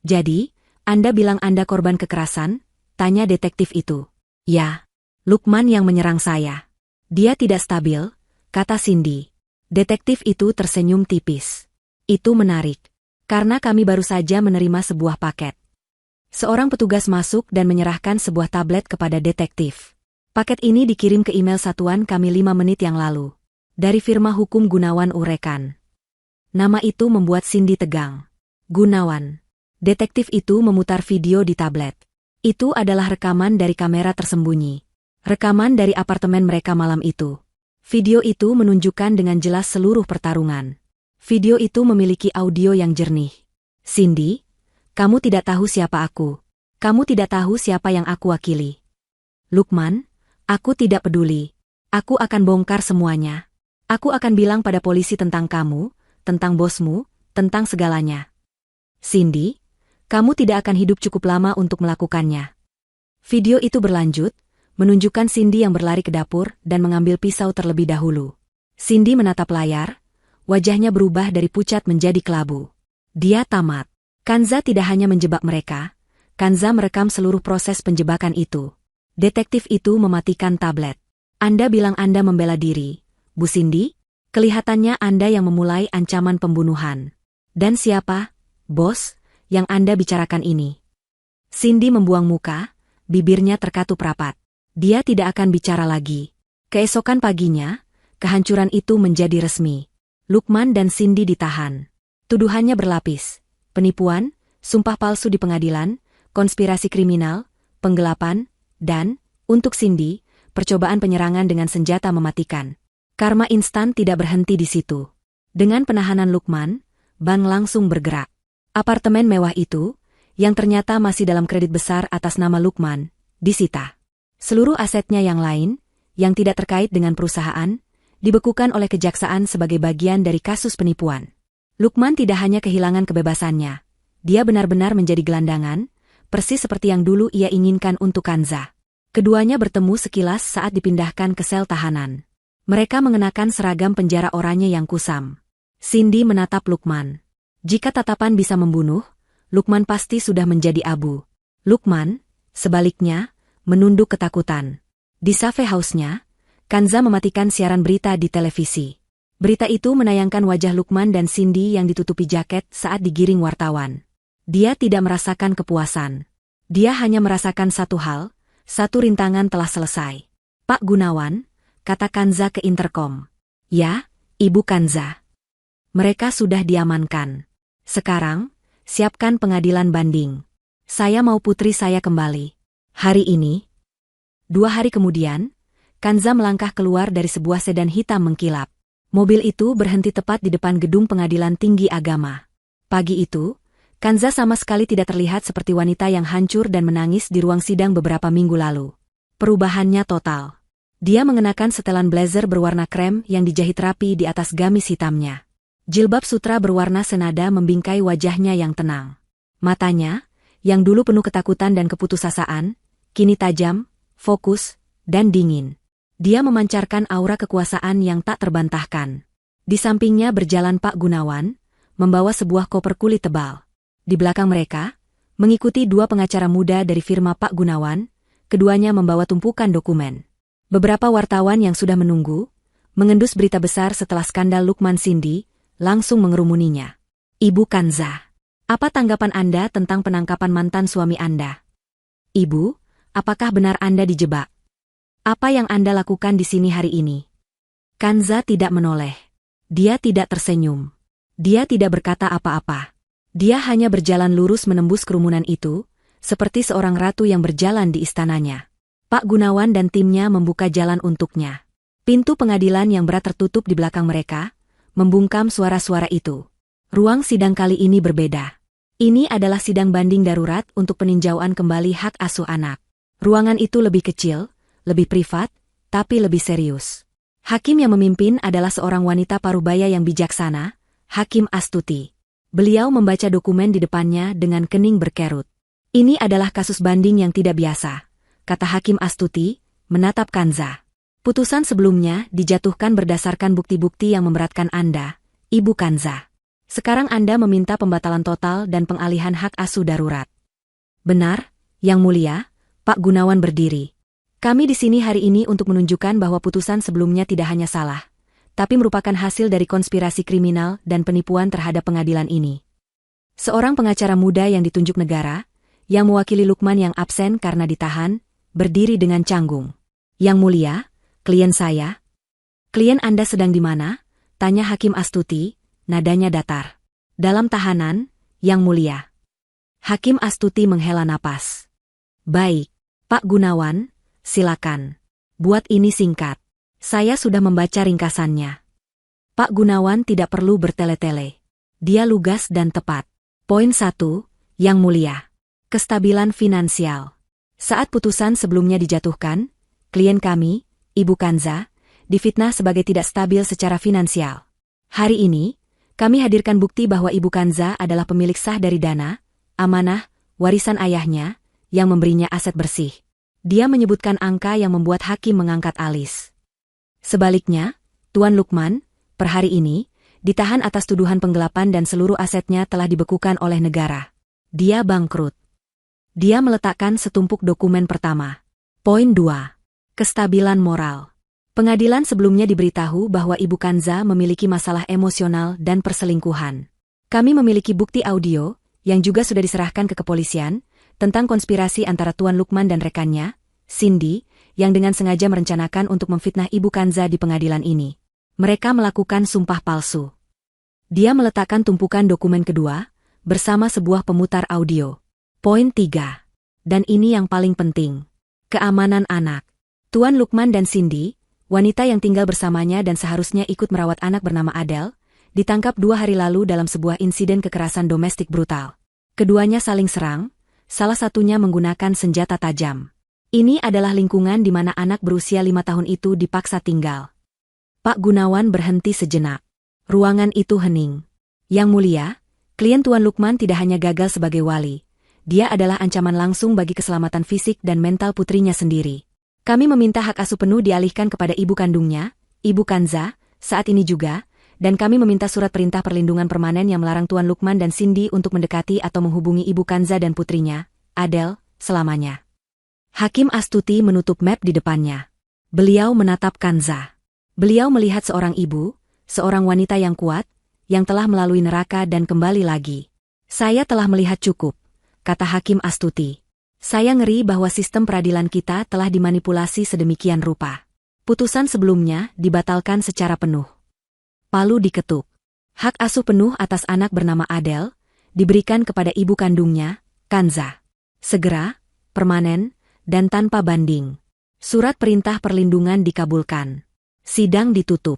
Jadi, Anda bilang Anda korban kekerasan? Tanya detektif itu. Ya, Lukman yang menyerang saya. Dia tidak stabil, kata Cindy. Detektif itu tersenyum tipis. Itu menarik. Karena kami baru saja menerima sebuah paket. Seorang petugas masuk dan menyerahkan sebuah tablet kepada detektif. Paket ini dikirim ke email satuan kami 5 menit yang lalu. Dari firma hukum Gunawan Urekan. Nama itu membuat Cindy tegang. Gunawan. Detektif itu memutar video di tablet. Itu adalah rekaman dari kamera tersembunyi. Rekaman dari apartemen mereka malam itu. Video itu menunjukkan dengan jelas seluruh pertarungan. Video itu memiliki audio yang jernih. Cindy, kamu tidak tahu siapa aku. Kamu tidak tahu siapa yang aku wakili. Lukman, aku tidak peduli. Aku akan bongkar semuanya. Aku akan bilang pada polisi tentang kamu, tentang bosmu, tentang segalanya. Cindy, kamu tidak akan hidup cukup lama untuk melakukannya. Video itu berlanjut, menunjukkan Cindy yang berlari ke dapur dan mengambil pisau terlebih dahulu. Cindy menatap layar, wajahnya berubah dari pucat menjadi kelabu. Dia tamat. Kanza tidak hanya menjebak mereka, Kanza merekam seluruh proses penjebakan itu. Detektif itu mematikan tablet. Anda bilang Anda membela diri, Bu Cindy? Kelihatannya Anda yang memulai ancaman pembunuhan. Dan siapa, bos, yang Anda bicarakan ini? Cindy membuang muka, bibirnya terkatup rapat. Dia tidak akan bicara lagi. Keesokan paginya, kehancuran itu menjadi resmi. Lukman dan Cindy ditahan. Tuduhannya berlapis. Penipuan, sumpah palsu di pengadilan, konspirasi kriminal, penggelapan, dan, untuk Cindy, percobaan penyerangan dengan senjata mematikan. Karma instan tidak berhenti di situ. Dengan penahanan Lukman, bank langsung bergerak. Apartemen mewah itu, yang ternyata masih dalam kredit besar atas nama Lukman, disita. Seluruh asetnya yang lain, yang tidak terkait dengan perusahaan, dibekukan oleh kejaksaan sebagai bagian dari kasus penipuan. Lukman tidak hanya kehilangan kebebasannya, dia benar-benar menjadi gelandangan, persis seperti yang dulu ia inginkan untuk Kanza. Keduanya bertemu sekilas saat dipindahkan ke sel tahanan. Mereka mengenakan seragam penjara oranye yang kusam. Cindy menatap Lukman. Jika tatapan bisa membunuh, Lukman pasti sudah menjadi abu. Lukman, sebaliknya, menunduk ketakutan. Di cafe house-nya, Kanza mematikan siaran berita di televisi. Berita itu menayangkan wajah Lukman dan Cindy yang ditutupi jaket saat digiring wartawan. Dia tidak merasakan kepuasan. Dia hanya merasakan satu hal, satu rintangan telah selesai. Pak Gunawan, kata Kanza ke interkom. Ya, Ibu Kanza. Mereka sudah diamankan. Sekarang, siapkan pengadilan banding. Saya mau putri saya kembali. Hari ini. 2 hari kemudian, Kanza melangkah keluar dari sebuah sedan hitam mengkilap. Mobil itu berhenti tepat di depan gedung pengadilan tinggi agama. Pagi itu, Kanza sama sekali tidak terlihat seperti wanita yang hancur dan menangis di ruang sidang beberapa minggu lalu. Perubahannya total. Dia mengenakan setelan blazer berwarna krem yang dijahit rapi di atas gamis hitamnya. Jilbab sutra berwarna senada membingkai wajahnya yang tenang. Matanya, yang dulu penuh ketakutan dan keputusasaan, kini tajam, fokus, dan dingin. Dia memancarkan aura kekuasaan yang tak terbantahkan. Di sampingnya berjalan Pak Gunawan, membawa sebuah koper kulit tebal. Di belakang mereka, mengikuti 2 pengacara muda dari firma Pak Gunawan, keduanya membawa tumpukan dokumen. Beberapa wartawan yang sudah menunggu, mengendus berita besar setelah skandal Lukman Cindy, langsung mengerumuninya. Ibu Kanza, apa tanggapan Anda tentang penangkapan mantan suami Anda? Ibu, apakah benar Anda dijebak? Apa yang Anda lakukan di sini hari ini? Kanza tidak menoleh. Dia tidak tersenyum. Dia tidak berkata apa-apa. Dia hanya berjalan lurus menembus kerumunan itu, seperti seorang ratu yang berjalan di istananya. Pak Gunawan dan timnya membuka jalan untuknya. Pintu pengadilan yang berat tertutup di belakang mereka, membungkam suara-suara itu. Ruang sidang kali ini berbeda. Ini adalah sidang banding darurat untuk peninjauan kembali hak asuh anak. Ruangan itu lebih kecil, lebih privat, tapi lebih serius. Hakim yang memimpin adalah seorang wanita parubaya yang bijaksana, Hakim Astuti. Beliau membaca dokumen di depannya dengan kening berkerut. Ini adalah kasus banding yang tidak biasa, kata Hakim Astuti, menatap Kanza. Putusan sebelumnya dijatuhkan berdasarkan bukti-bukti yang memberatkan Anda, Ibu Kanza. Sekarang Anda meminta pembatalan total dan pengalihan hak asuh darurat. Benar, Yang Mulia, Pak Gunawan berdiri. Kami di sini hari ini untuk menunjukkan bahwa putusan sebelumnya tidak hanya salah, tapi merupakan hasil dari konspirasi kriminal dan penipuan terhadap pengadilan ini. Seorang pengacara muda yang ditunjuk negara, yang mewakili Lukman yang absen karena ditahan, berdiri dengan canggung. Yang Mulia, klien saya. Klien Anda sedang di mana? Tanya Hakim Astuti, nadanya datar. Dalam tahanan, Yang Mulia. Hakim Astuti menghela napas. Baik, Pak Gunawan, silakan. Buat ini singkat. Saya sudah membaca ringkasannya. Pak Gunawan tidak perlu bertele-tele. Dia lugas dan tepat. Poin 1, Yang Mulia. Kestabilan finansial. Saat putusan sebelumnya dijatuhkan, klien kami, Ibu Kanza, difitnah sebagai tidak stabil secara finansial. Hari ini, kami hadirkan bukti bahwa Ibu Kanza adalah pemilik sah dari dana, amanah, warisan ayahnya, yang memberinya aset bersih. Dia menyebutkan angka yang membuat hakim mengangkat alis. Sebaliknya, Tuan Lukman, per hari ini, ditahan atas tuduhan penggelapan dan seluruh asetnya telah dibekukan oleh negara. Dia bangkrut. Dia meletakkan setumpuk dokumen pertama. Poin 2. Kestabilan moral. Pengadilan sebelumnya diberitahu bahwa Ibu Kanza memiliki masalah emosional dan perselingkuhan. Kami memiliki bukti audio, yang juga sudah diserahkan ke kepolisian, tentang konspirasi antara Tuan Lukman dan rekannya, Cindy, yang dengan sengaja merencanakan untuk memfitnah Ibu Kanza di pengadilan ini. Mereka melakukan sumpah palsu. Dia meletakkan tumpukan dokumen kedua, bersama sebuah pemutar audio. Poin 3. Dan ini yang paling penting. Keamanan anak. Tuan Lukman dan Cindy, wanita yang tinggal bersamanya dan seharusnya ikut merawat anak bernama Adele, ditangkap 2 hari lalu dalam sebuah insiden kekerasan domestik brutal. Keduanya saling serang, salah satunya menggunakan senjata tajam. Ini adalah lingkungan di mana anak berusia 5 tahun itu dipaksa tinggal. Pak Gunawan berhenti sejenak. Ruangan itu hening. Yang Mulia, klien Tuan Lukman tidak hanya gagal sebagai wali. Dia adalah ancaman langsung bagi keselamatan fisik dan mental putrinya sendiri. Kami meminta hak asuh penuh dialihkan kepada ibu kandungnya, Ibu Kanza, saat ini juga, dan kami meminta surat perintah perlindungan permanen yang melarang Tuan Lukman dan Cindy untuk mendekati atau menghubungi Ibu Kanza dan putrinya, Adele, selamanya. Hakim Astuti menutup map di depannya. Beliau menatap Kanza. Beliau melihat seorang ibu, seorang wanita yang kuat, yang telah melalui neraka dan kembali lagi. Saya telah melihat cukup, kata Hakim Astuti. Saya ngeri bahwa sistem peradilan kita telah dimanipulasi sedemikian rupa. Putusan sebelumnya dibatalkan secara penuh. Palu diketuk. Hak asuh penuh atas anak bernama Adele diberikan kepada ibu kandungnya, Kanza. Segera, permanen, dan tanpa banding. Surat perintah perlindungan dikabulkan. Sidang ditutup.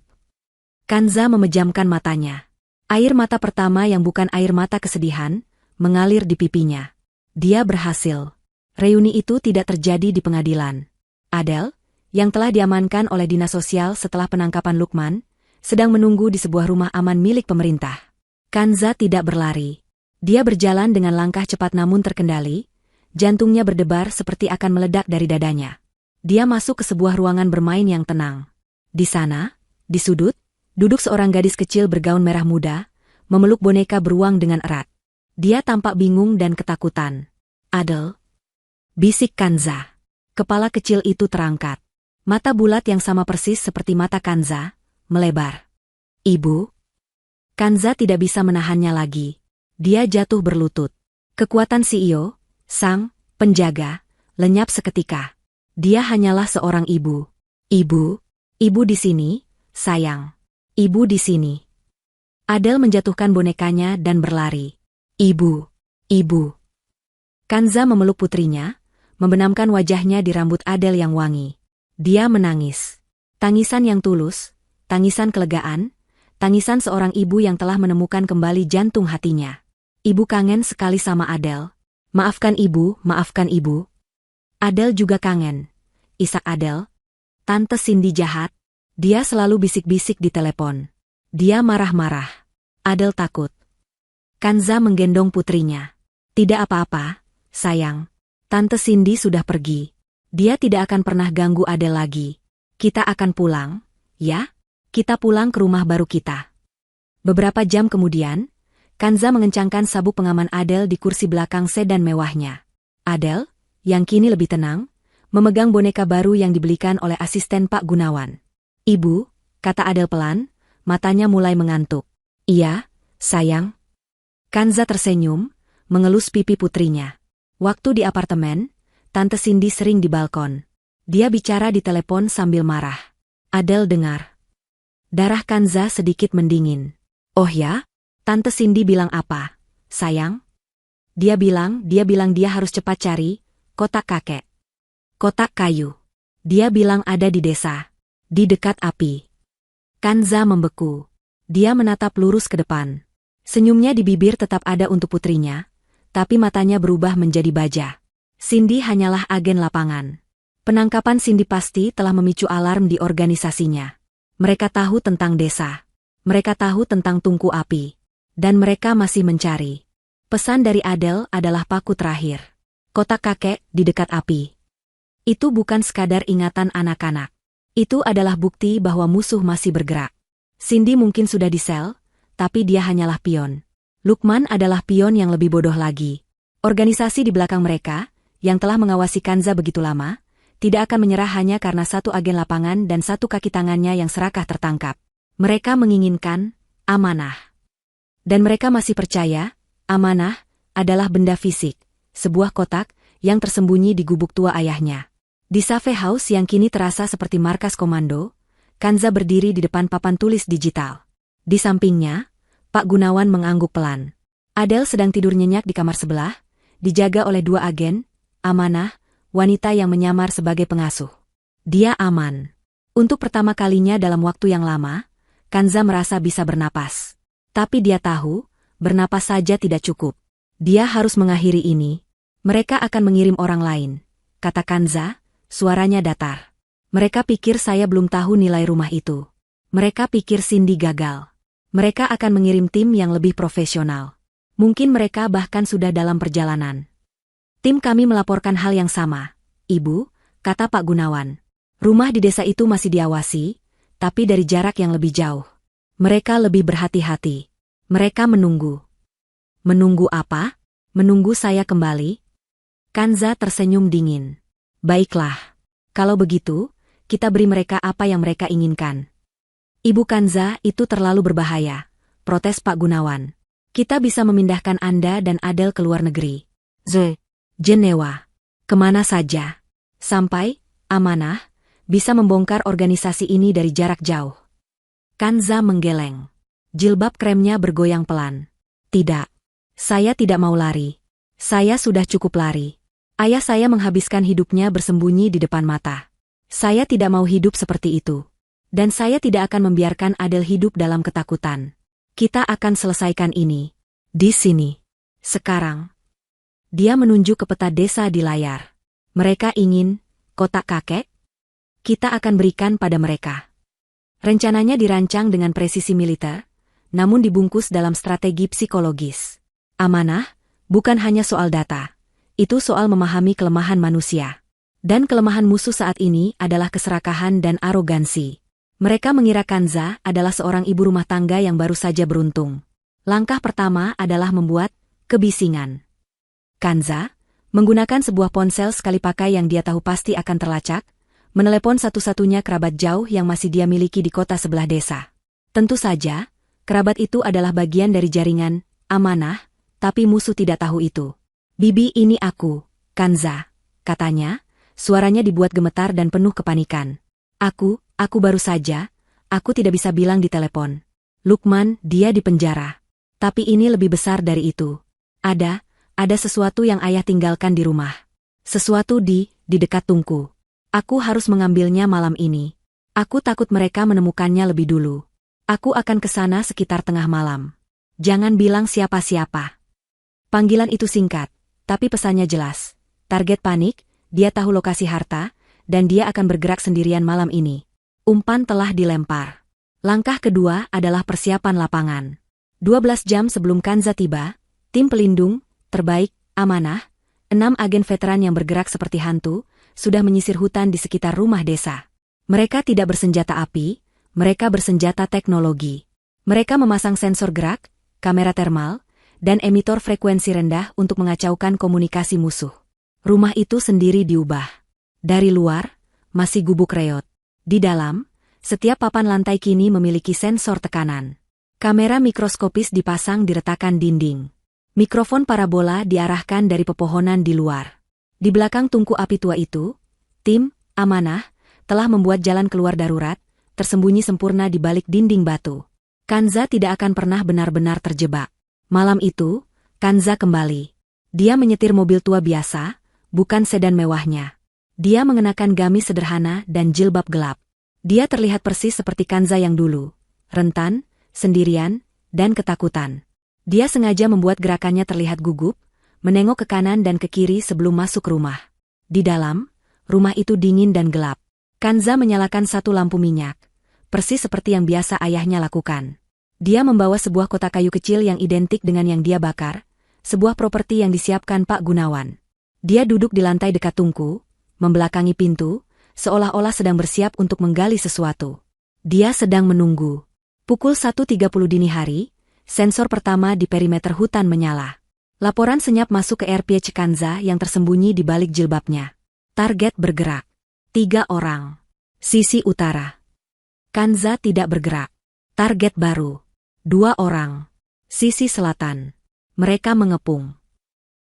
Kanza memejamkan matanya. Air mata pertama yang bukan air mata kesedihan, mengalir di pipinya. Dia berhasil. Reuni itu tidak terjadi di pengadilan. Adele, yang telah diamankan oleh Dinas Sosial setelah penangkapan Lukman, sedang menunggu di sebuah rumah aman milik pemerintah. Kanza tidak berlari. Dia berjalan dengan langkah cepat namun terkendali, jantungnya berdebar seperti akan meledak dari dadanya. Dia masuk ke sebuah ruangan bermain yang tenang. Di sana, di sudut, duduk seorang gadis kecil bergaun merah muda, memeluk boneka beruang dengan erat. Dia tampak bingung dan ketakutan. Adele, bisik Kanza. Kepala kecil itu terangkat. Mata bulat yang sama persis seperti mata Kanza, melebar. Ibu? Kanza tidak bisa menahannya lagi. Dia jatuh berlutut. Kekuatan CEO, sang penjaga, lenyap seketika. Dia hanyalah seorang ibu. Ibu di sini, sayang. Ibu di sini. Adele menjatuhkan bonekanya dan berlari. Ibu. Kanza memeluk putrinya, membenamkan wajahnya di rambut Adele yang wangi. Dia menangis. Tangisan yang tulus, tangisan kelegaan, tangisan seorang ibu yang telah menemukan kembali jantung hatinya. Ibu kangen sekali sama Adele. Maafkan ibu. Adele juga kangen. Isak Adele. Tante Cindy jahat. Dia selalu bisik-bisik di telepon. Dia marah-marah. Adele takut. Kanza menggendong putrinya. Tidak apa-apa, sayang. Tante Cindy sudah pergi. Dia tidak akan pernah ganggu Adele lagi. Kita akan pulang, ya? Kita pulang ke rumah baru kita. Beberapa jam kemudian, Kanza mengencangkan sabuk pengaman Adele di kursi belakang sedan mewahnya. Adele, yang kini lebih tenang, memegang boneka baru yang dibelikan oleh asisten Pak Gunawan. Ibu, kata Adele pelan, matanya mulai mengantuk. Iya, sayang. Kanza tersenyum, mengelus pipi putrinya. Waktu di apartemen, Tante Cindy sering di balkon. Dia bicara di telepon sambil marah. Adele dengar. Darah Kanza sedikit mendingin. Oh ya? Tante Cindy bilang apa, sayang? Dia bilang dia harus cepat cari kotak kakek. Kotak kayu. Dia bilang ada di desa. Di dekat api. Kanza membeku. Dia menatap lurus ke depan. Senyumnya di bibir tetap ada untuk putrinya, tapi matanya berubah menjadi baja. Cindy hanyalah agen lapangan. Penangkapan Cindy pasti telah memicu alarm di organisasinya. Mereka tahu tentang desa. Mereka tahu tentang tungku api. Dan mereka masih mencari. Pesan dari Adele adalah paku terakhir. Kotak kakek di dekat api. Itu bukan sekadar ingatan anak-anak. Itu adalah bukti bahwa musuh masih bergerak. Cindy mungkin sudah di sel, tapi dia hanyalah pion. Lukman adalah pion yang lebih bodoh lagi. Organisasi di belakang mereka, yang telah mengawasi Kanza begitu lama, tidak akan menyerah hanya karena satu agen lapangan dan satu kaki tangannya yang serakah tertangkap. Mereka menginginkan amanah. Dan mereka masih percaya, amanah adalah benda fisik, sebuah kotak yang tersembunyi di gubuk tua ayahnya. Di Safe House yang kini terasa seperti markas komando, Kanza berdiri di depan papan tulis digital. Di sampingnya, Pak Gunawan mengangguk pelan. Adele sedang tidur nyenyak di kamar sebelah, dijaga oleh dua agen, amanah, wanita yang menyamar sebagai pengasuh. Dia aman. Untuk pertama kalinya dalam waktu yang lama, Kanza merasa bisa bernapas. Tapi dia tahu, bernapas saja tidak cukup. Dia harus mengakhiri ini. Mereka akan mengirim orang lain, kata Kanza. Suaranya datar. Mereka pikir saya belum tahu nilai rumah itu. Mereka pikir Cindy gagal. Mereka akan mengirim tim yang lebih profesional. Mungkin mereka bahkan sudah dalam perjalanan. Tim kami melaporkan hal yang sama, Ibu, kata Pak Gunawan. Rumah di desa itu masih diawasi, tapi dari jarak yang lebih jauh. Mereka lebih berhati-hati. Mereka menunggu. Menunggu apa? Menunggu saya kembali? Kanza tersenyum dingin. Baiklah. Kalau begitu, kita beri mereka apa yang mereka inginkan. Ibu Kanza, itu terlalu berbahaya, protes Pak Gunawan. Kita bisa memindahkan Anda dan Adele ke luar negeri. Jenewa. Kemana saja. Sampai, Amanah, bisa membongkar organisasi ini dari jarak jauh. Kanza menggeleng. Jilbab kremnya bergoyang pelan. Tidak. Saya tidak mau lari. Saya sudah cukup lari. Ayah saya menghabiskan hidupnya bersembunyi di depan mata. Saya tidak mau hidup seperti itu. Dan saya tidak akan membiarkan Adele hidup dalam ketakutan. Kita akan selesaikan ini. Di sini. Sekarang. Dia menunjuk ke peta desa di layar. Mereka ingin kotak kakek? Kita akan berikan pada mereka. Rencananya dirancang dengan presisi militer, namun dibungkus dalam strategi psikologis. Amanah, bukan hanya soal data. Itu soal memahami kelemahan manusia. Dan kelemahan musuh saat ini adalah keserakahan dan arogansi. Mereka mengira Kanza adalah seorang ibu rumah tangga yang baru saja beruntung. Langkah pertama adalah membuat kebisingan. Kanza, menggunakan sebuah ponsel sekali pakai yang dia tahu pasti akan terlacak, menelepon satu-satunya kerabat jauh yang masih dia miliki di kota sebelah desa. Tentu saja, kerabat itu adalah bagian dari jaringan Amanah, tapi musuh tidak tahu itu. Bibi, ini aku, Kanza, katanya, suaranya dibuat gemetar dan penuh kepanikan. Aku baru saja, aku tidak bisa bilang di telepon. Lukman, dia di penjara. Tapi ini lebih besar dari itu. Ada sesuatu yang ayah tinggalkan di rumah. Sesuatu di dekat Tungku. Aku harus mengambilnya malam ini. Aku takut mereka menemukannya lebih dulu. Aku akan ke sana sekitar tengah malam. Jangan bilang siapa-siapa. Panggilan itu singkat, tapi pesannya jelas. Target panik, dia tahu lokasi harta, dan dia akan bergerak sendirian malam ini. Umpan telah dilempar. Langkah kedua adalah persiapan lapangan. 12 jam sebelum Kanza tiba, tim pelindung terbaik, Amanah, 6 agen veteran yang bergerak seperti hantu, sudah menyisir hutan di sekitar rumah desa. Mereka tidak bersenjata api, mereka bersenjata teknologi. Mereka memasang sensor gerak, kamera termal, dan emitor frekuensi rendah untuk mengacaukan komunikasi musuh. Rumah itu sendiri diubah. Dari luar, masih gubuk reot. Di dalam, setiap papan lantai kini memiliki sensor tekanan. Kamera mikroskopis dipasang di retakan dinding. Mikrofon parabola diarahkan dari pepohonan di luar. Di belakang tungku api tua itu, tim Amanah telah membuat jalan keluar darurat, tersembunyi sempurna di balik dinding batu. Kanza tidak akan pernah benar-benar terjebak. Malam itu, Kanza kembali. Dia menyetir mobil tua biasa, bukan sedan mewahnya. Dia mengenakan gamis sederhana dan jilbab gelap. Dia terlihat persis seperti Kanza yang dulu, rentan, sendirian, dan ketakutan. Dia sengaja membuat gerakannya terlihat gugup, menengok ke kanan dan ke kiri sebelum masuk rumah. Di dalam, rumah itu dingin dan gelap. Kanza menyalakan satu lampu minyak, persis seperti yang biasa ayahnya lakukan. Dia membawa sebuah kotak kayu kecil yang identik dengan yang dia bakar, sebuah properti yang disiapkan Pak Gunawan. Dia duduk di lantai dekat tungku, membelakangi pintu, seolah-olah sedang bersiap untuk menggali sesuatu. Dia sedang menunggu. Pukul 1.30 dini hari, sensor pertama di perimeter hutan menyala. Laporan senyap masuk ke RPH Kanza yang tersembunyi di balik jilbabnya. Target bergerak. 3 orang. Sisi utara. Kanza tidak bergerak. Target baru. 2 orang. Sisi selatan. Mereka mengepung.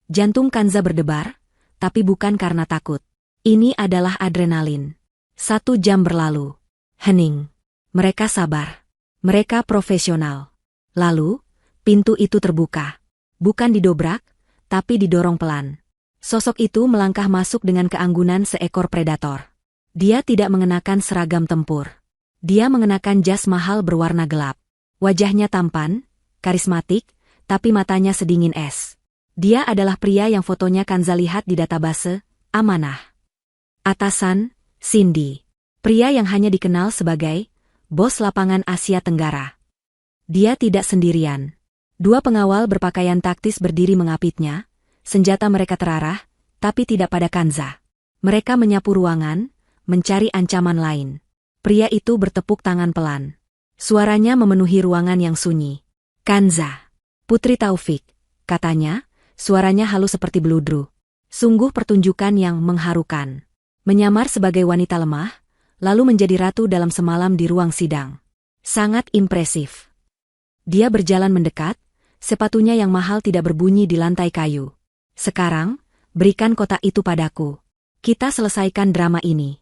Jantung Kanza berdebar, tapi bukan karena takut. Ini adalah adrenalin. 1 jam berlalu. Hening. Mereka sabar. Mereka profesional. Lalu, pintu itu terbuka. Bukan didobrak, tapi didorong pelan. Sosok itu melangkah masuk dengan keanggunan seekor predator. Dia tidak mengenakan seragam tempur. Dia mengenakan jas mahal berwarna gelap. Wajahnya tampan, karismatik, tapi matanya sedingin es. Dia adalah pria yang fotonya Kanza lihat di database Amanah. Atasan, Cindy. Pria yang hanya dikenal sebagai bos lapangan Asia Tenggara. Dia tidak sendirian. 2 pengawal berpakaian taktis berdiri mengapitnya, senjata mereka terarah, tapi tidak pada Kanza. Mereka menyapu ruangan, mencari ancaman lain. Pria itu bertepuk tangan pelan. Suaranya memenuhi ruangan yang sunyi. Kanza. Putri Taufik, katanya, suaranya halus seperti beludru. Sungguh pertunjukan yang mengharukan. Menyamar sebagai wanita lemah, lalu menjadi ratu dalam semalam di ruang sidang. Sangat impresif. Dia berjalan mendekat, sepatunya yang mahal tidak berbunyi di lantai kayu. Sekarang, berikan kotak itu padaku. Kita selesaikan drama ini.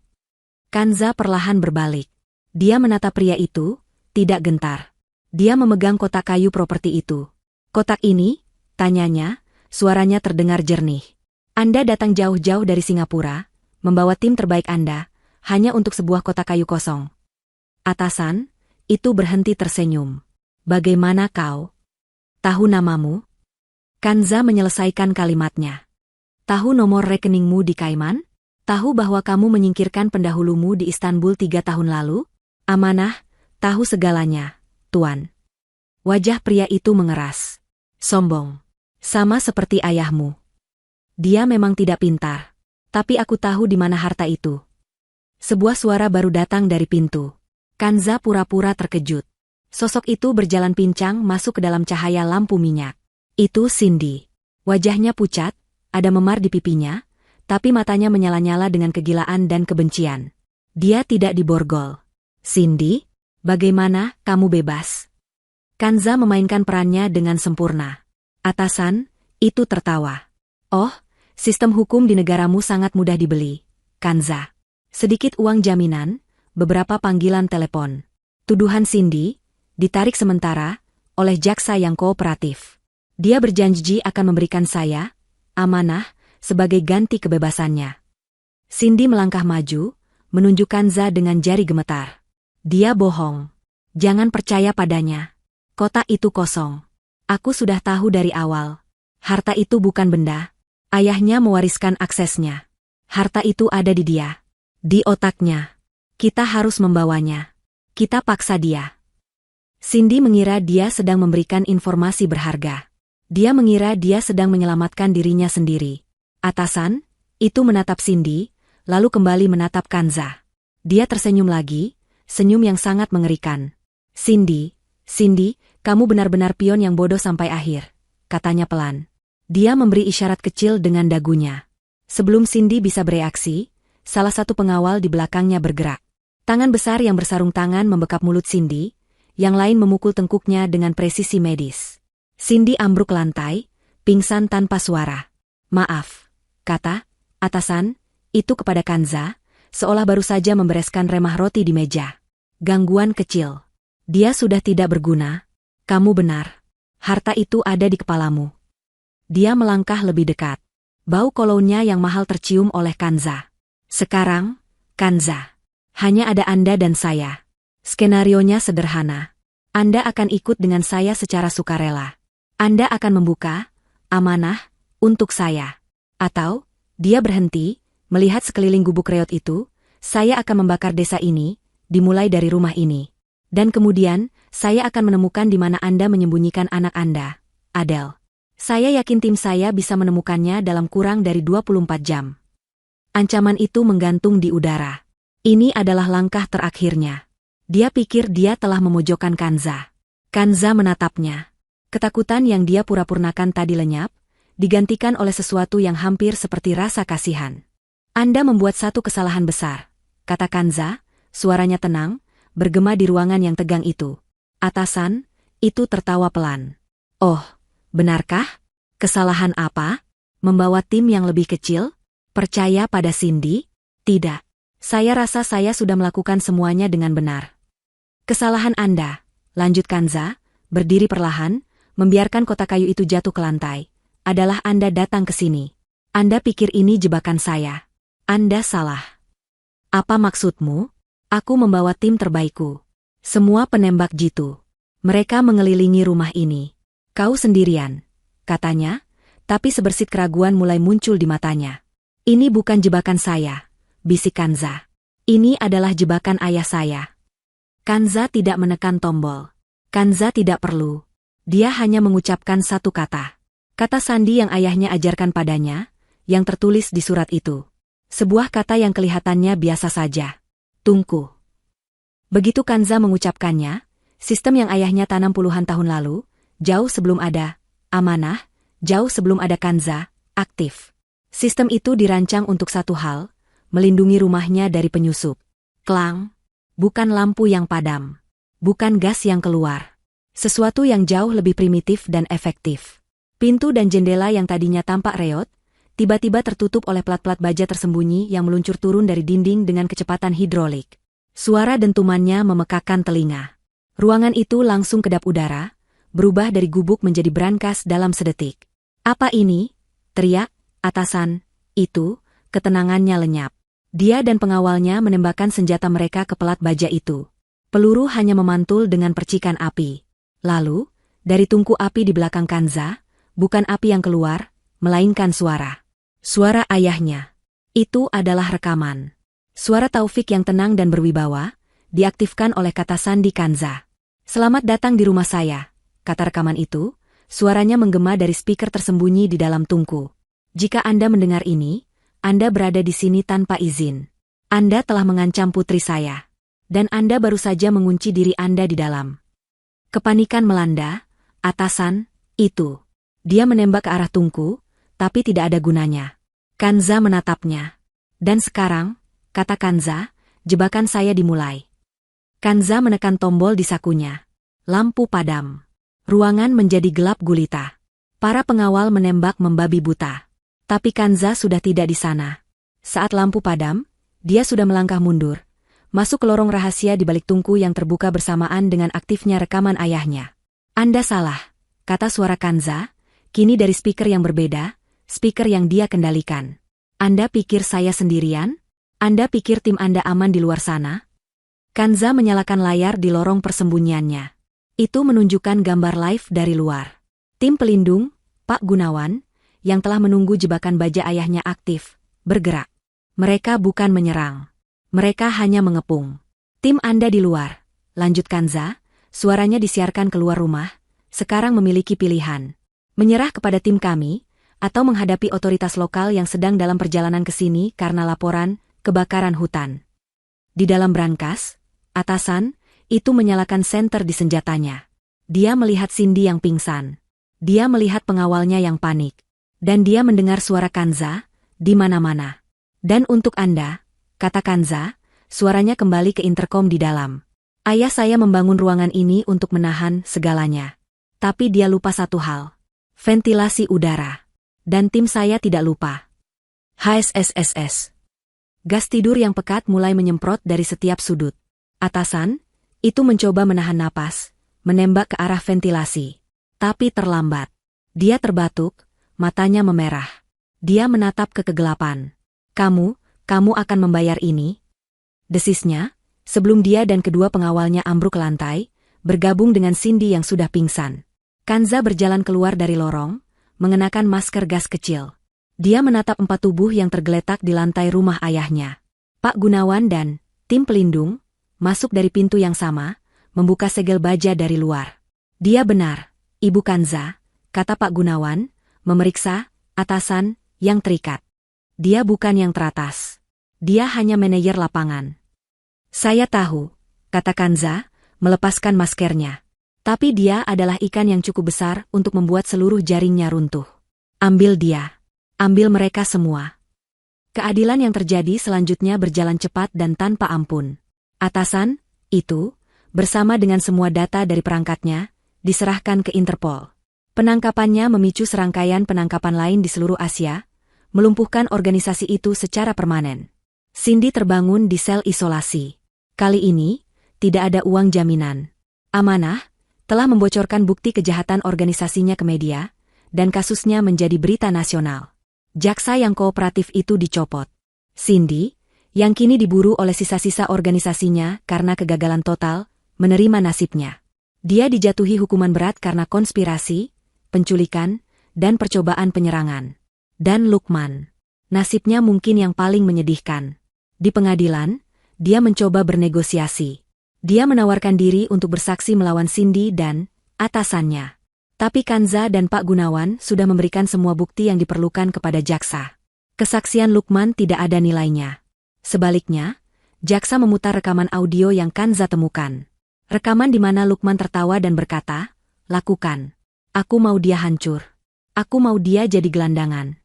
Kanza perlahan berbalik. Dia menatap pria itu, tidak gentar. Dia memegang kotak kayu properti itu. Kotak ini? Tanyanya, suaranya terdengar jernih. Anda datang jauh-jauh dari Singapura, membawa tim terbaik Anda, hanya untuk sebuah kotak kayu kosong. Atasan, itu berhenti tersenyum. Bagaimana kau? Tahu namamu? Kanza menyelesaikan kalimatnya. Tahu nomor rekeningmu di Kaiman? Tahu bahwa kamu menyingkirkan pendahulumu di Istanbul 3 tahun lalu? Amanah, tahu segalanya, Tuan. Wajah pria itu mengeras. Sombong. Sama seperti ayahmu. Dia memang tidak pintar. Tapi aku tahu di mana harta itu. Sebuah suara baru datang dari pintu. Kanza pura-pura terkejut. Sosok itu berjalan pincang masuk ke dalam cahaya lampu minyak. Itu Cindy. Wajahnya pucat, ada memar di pipinya, tapi matanya menyala-nyala dengan kegilaan dan kebencian. Dia tidak diborgol. Cindy, bagaimana kamu bebas? Kanza memainkan perannya dengan sempurna. Atasan, itu tertawa. Oh, sistem hukum di negaramu sangat mudah dibeli, Kanza. Sedikit uang jaminan, beberapa panggilan telepon. Tuduhan Cindy ditarik sementara oleh jaksa yang kooperatif. Dia berjanji akan memberikan saya amanah sebagai ganti kebebasannya. Cindy melangkah maju, menunjuk Kanza dengan jari gemetar. Dia bohong. Jangan percaya padanya. Kotak itu kosong. Aku sudah tahu dari awal. Harta itu bukan benda. Ayahnya mewariskan aksesnya. Harta itu ada di dia. Di otaknya. Kita harus membawanya. Kita paksa dia. Cindy mengira dia sedang memberikan informasi berharga. Dia mengira dia sedang menyelamatkan dirinya sendiri. Atasan, itu menatap Cindy, lalu kembali menatap Kanza. Dia tersenyum lagi, senyum yang sangat mengerikan. Cindy, kamu benar-benar pion yang bodoh sampai akhir, katanya pelan. Dia memberi isyarat kecil dengan dagunya. Sebelum Cindy bisa bereaksi, salah satu pengawal di belakangnya bergerak. Tangan besar yang bersarung tangan membekap mulut Cindy, yang lain memukul tengkuknya dengan presisi medis. Cindy ambruk lantai, pingsan tanpa suara. Maaf, kata atasan, itu kepada Kanza, seolah baru saja membereskan remah roti di meja. Gangguan kecil. Dia sudah tidak berguna. Kamu benar. Harta itu ada di kepalamu. Dia melangkah lebih dekat. Bau kolonnya yang mahal tercium oleh Kanza. Sekarang, Kanza, hanya ada Anda dan saya. Skenarionya sederhana. Anda akan ikut dengan saya secara sukarela. Anda akan membuka amanah untuk saya. Atau, dia berhenti, melihat sekeliling gubuk reot itu, saya akan membakar desa ini, dimulai dari rumah ini. Dan kemudian, saya akan menemukan di mana Anda menyembunyikan anak Anda, Adele. Saya yakin tim saya bisa menemukannya dalam kurang dari 24 jam. Ancaman itu menggantung di udara. Ini adalah langkah terakhirnya. Dia pikir dia telah memojokkan Kanza. Kanza menatapnya. Ketakutan yang dia pura-purnakan tadi lenyap, digantikan oleh sesuatu yang hampir seperti rasa kasihan. Anda membuat satu kesalahan besar, kata Kanza, suaranya tenang, bergema di ruangan yang tegang itu. Atasan, itu tertawa pelan. Oh, benarkah? Kesalahan apa? Membawa tim yang lebih kecil? Percaya pada Cindy? Tidak. Saya rasa saya sudah melakukan semuanya dengan benar. Kesalahan Anda, lanjut Kanza, berdiri perlahan, membiarkan kotak kayu itu jatuh ke lantai, adalah Anda datang ke sini. Anda pikir ini jebakan saya. Anda salah. Apa maksudmu? Aku membawa tim terbaikku. Semua penembak jitu. Mereka mengelilingi rumah ini. Kau sendirian, katanya, tapi sebersit keraguan mulai muncul di matanya. Ini bukan jebakan saya, bisik Kanza. Ini adalah jebakan ayah saya. Kanza tidak menekan tombol. Kanza tidak perlu. Dia hanya mengucapkan satu kata. Kata sandi yang ayahnya ajarkan padanya, yang tertulis di surat itu. Sebuah kata yang kelihatannya biasa saja. Tungku. Begitu Kanza mengucapkannya, sistem yang ayahnya tanam puluhan tahun lalu, jauh sebelum ada amanah, jauh sebelum ada Kanza, aktif. Sistem itu dirancang untuk satu hal, melindungi rumahnya dari penyusup. Klang. Bukan lampu yang padam. Bukan gas yang keluar. Sesuatu yang jauh lebih primitif dan efektif. Pintu dan jendela yang tadinya tampak reot, tiba-tiba tertutup oleh plat-plat baja tersembunyi yang meluncur turun dari dinding dengan kecepatan hidrolik. Suara dentumannya memekakkan telinga. Ruangan itu langsung kedap udara, berubah dari gubuk menjadi brankas dalam sedetik. "Apa ini?" teriak atasan itu, ketenangannya lenyap. Dia dan pengawalnya menembakkan senjata mereka ke pelat baja itu. Peluru hanya memantul dengan percikan api. Lalu, dari tungku api di belakang Kanza, bukan api yang keluar, melainkan suara. Suara ayahnya. Itu adalah rekaman. Suara Taufik yang tenang dan berwibawa, diaktifkan oleh kata sandi Kanza. "Selamat datang di rumah saya," kata rekaman itu, suaranya menggema dari speaker tersembunyi di dalam tungku. "Jika Anda mendengar ini, Anda berada di sini tanpa izin. Anda telah mengancam putri saya. Dan Anda baru saja mengunci diri Anda di dalam." Kepanikan melanda atasan itu. Dia menembak ke arah tungku, tapi tidak ada gunanya. Kanza menatapnya. "Dan sekarang," kata Kanza, "jebakan saya dimulai." Kanza menekan tombol di sakunya. Lampu padam. Ruangan menjadi gelap gulita. Para pengawal menembak membabi buta. Tapi Kanza sudah tidak di sana. Saat lampu padam, dia sudah melangkah mundur, masuk ke lorong rahasia di balik tungku yang terbuka bersamaan dengan aktifnya rekaman ayahnya. "Anda salah," kata suara Kanza, kini dari speaker yang berbeda, speaker yang dia kendalikan. "Anda pikir saya sendirian? Anda pikir tim Anda aman di luar sana?" Kanza menyalakan layar di lorong persembunyiannya. Itu menunjukkan gambar live dari luar. Tim pelindung, Pak Gunawan, yang telah menunggu jebakan baja ayahnya aktif, bergerak. Mereka bukan menyerang. Mereka hanya mengepung. "Tim Anda di luar," lanjut Kanza, suaranya disiarkan keluar rumah, "sekarang memiliki pilihan. Menyerah kepada tim kami, atau menghadapi otoritas lokal yang sedang dalam perjalanan ke sini karena laporan kebakaran hutan." Di dalam brankas, atasan itu menyalakan senter di senjatanya. Dia melihat Cindy yang pingsan. Dia melihat pengawalnya yang panik. Dan dia mendengar suara Kanza di mana-mana. "Dan untuk Anda," kata Kanza, suaranya kembali ke interkom di dalam. "Ayah saya membangun ruangan ini untuk menahan segalanya. Tapi dia lupa satu hal. Ventilasi udara. Dan tim saya tidak lupa. HSSSS." Gas tidur yang pekat mulai menyemprot dari setiap sudut. Atasan itu mencoba menahan napas, menembak ke arah ventilasi. Tapi terlambat. Dia terbatuk, matanya memerah. Dia menatap ke kegelapan. Kamu akan membayar ini?" Desisnya, sebelum dia dan kedua pengawalnya ambruk ke lantai, bergabung dengan Cindy yang sudah pingsan. Kanza berjalan keluar dari lorong, mengenakan masker gas kecil. Dia menatap 4 tubuh yang tergeletak di lantai rumah ayahnya. Pak Gunawan dan tim pelindung masuk dari pintu yang sama, membuka segel baja dari luar. "Dia benar, Ibu Kanza," kata Pak Gunawan, memeriksa atasan yang terikat. "Dia bukan yang teratas. Dia hanya manajer lapangan." "Saya tahu," kata Kanza, melepaskan maskernya. "Tapi dia adalah ikan yang cukup besar untuk membuat seluruh jaringnya runtuh. Ambil dia. Ambil mereka semua." Keadilan yang terjadi selanjutnya berjalan cepat dan tanpa ampun. Atasan itu, bersama dengan semua data dari perangkatnya, diserahkan ke Interpol. Penangkapannya memicu serangkaian penangkapan lain di seluruh Asia, melumpuhkan organisasi itu secara permanen. Cindy terbangun di sel isolasi. Kali ini, tidak ada uang jaminan. Amanah telah membocorkan bukti kejahatan organisasinya ke media, dan kasusnya menjadi berita nasional. Jaksa yang kooperatif itu dicopot. Cindy, yang kini diburu oleh sisa-sisa organisasinya karena kegagalan total, menerima nasibnya. Dia dijatuhi hukuman berat karena konspirasi, penculikan, dan percobaan penyerangan. Dan Lukman, nasibnya mungkin yang paling menyedihkan. Di pengadilan, dia mencoba bernegosiasi. Dia menawarkan diri untuk bersaksi melawan Cindy dan atasannya. Tapi Kanza dan Pak Gunawan sudah memberikan semua bukti yang diperlukan kepada jaksa. Kesaksian Lukman tidak ada nilainya. Sebaliknya, jaksa memutar rekaman audio yang Kanza temukan. Rekaman di mana Lukman tertawa dan berkata, "Lakukan. Aku mau dia hancur. Aku mau dia jadi gelandangan."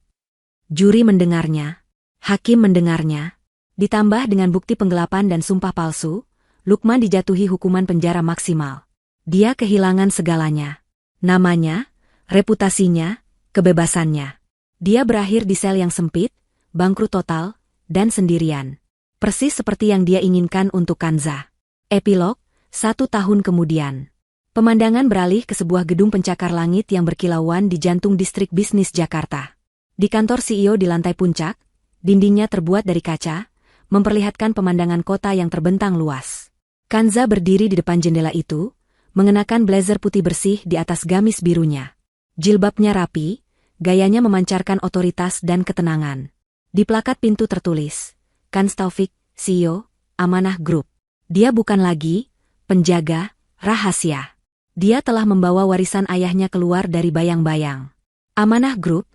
Juri mendengarnya. Hakim mendengarnya. Ditambah dengan bukti penggelapan dan sumpah palsu, Lukman dijatuhi hukuman penjara maksimal. Dia kehilangan segalanya. Namanya, reputasinya, kebebasannya. Dia berakhir di sel yang sempit, bangkrut total, dan sendirian. Persis seperti yang dia inginkan untuk Kanza. Epilog, 1 tahun kemudian. Pemandangan beralih ke sebuah gedung pencakar langit yang berkilauan di jantung distrik bisnis Jakarta. Di kantor CEO di lantai puncak, dindingnya terbuat dari kaca, memperlihatkan pemandangan kota yang terbentang luas. Kanza berdiri di depan jendela itu, mengenakan blazer putih bersih di atas gamis birunya. Jilbabnya rapi, gayanya memancarkan otoritas dan ketenangan. Di plakat pintu tertulis, Kans Taufik, CEO, Amanah Group. Dia bukan lagi penjaga rahasia. Dia telah membawa warisan ayahnya keluar dari bayang-bayang. Amanah Group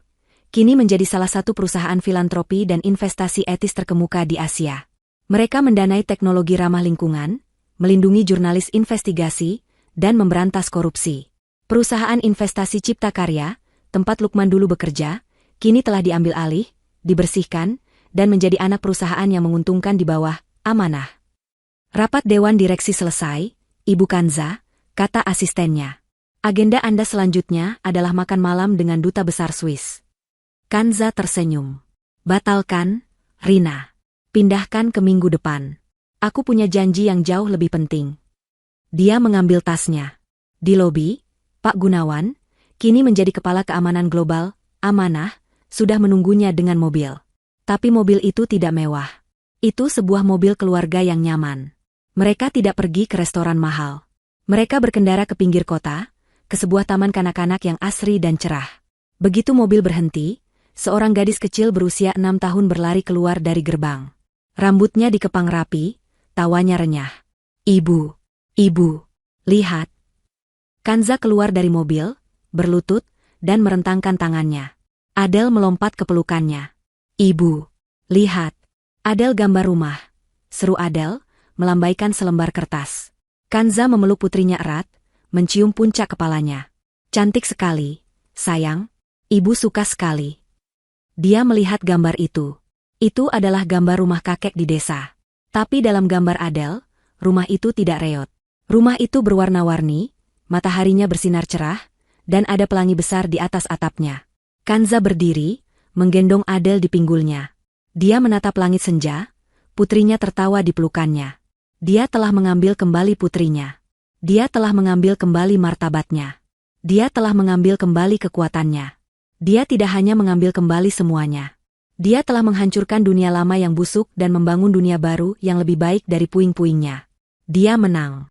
kini menjadi salah satu perusahaan filantropi dan investasi etis terkemuka di Asia. Mereka mendanai teknologi ramah lingkungan, melindungi jurnalis investigasi, dan memberantas korupsi. Perusahaan investasi Cipta Karya, tempat Lukman dulu bekerja, kini telah diambil alih, dibersihkan, dan menjadi anak perusahaan yang menguntungkan di bawah Amanah. Rapat Dewan Direksi selesai, Ibu Kanza, kata asistennya. Agenda Anda selanjutnya adalah makan malam dengan Duta Besar Swiss. Kanza tersenyum. Batalkan, Rina. Pindahkan ke minggu depan. Aku punya janji yang jauh lebih penting. Dia mengambil tasnya. Di lobi, Pak Gunawan, kini menjadi Kepala Keamanan Global, Amanah, sudah menunggunya dengan mobil. Tapi mobil itu tidak mewah. Itu sebuah mobil keluarga yang nyaman. Mereka tidak pergi ke restoran mahal. Mereka berkendara ke pinggir kota, ke sebuah taman kanak-kanak yang asri dan cerah. Begitu mobil berhenti, seorang gadis kecil berusia 6 tahun berlari keluar dari gerbang. Rambutnya dikepang rapi, tawanya renyah. Ibu, lihat. Kanza keluar dari mobil, berlutut, dan merentangkan tangannya. Adele melompat ke pelukannya. Ibu, lihat. Adele gambar rumah. Seru Adele, melambaikan selembar kertas. Kanza memeluk putrinya erat, mencium puncak kepalanya. Cantik sekali, sayang. Ibu suka sekali. Dia melihat gambar itu. Itu adalah gambar rumah kakek di desa. Tapi dalam gambar Adele, rumah itu tidak reot. Rumah itu berwarna-warni, mataharinya bersinar cerah, dan ada pelangi besar di atas atapnya. Kanza berdiri, menggendong Adele di pinggulnya. Dia menatap langit senja, putrinya tertawa di pelukannya. Dia telah mengambil kembali putrinya. Dia telah mengambil kembali martabatnya. Dia telah mengambil kembali kekuatannya. Dia tidak hanya mengambil kembali semuanya. Dia telah menghancurkan dunia lama yang busuk dan membangun dunia baru yang lebih baik dari puing-puingnya. Dia menang.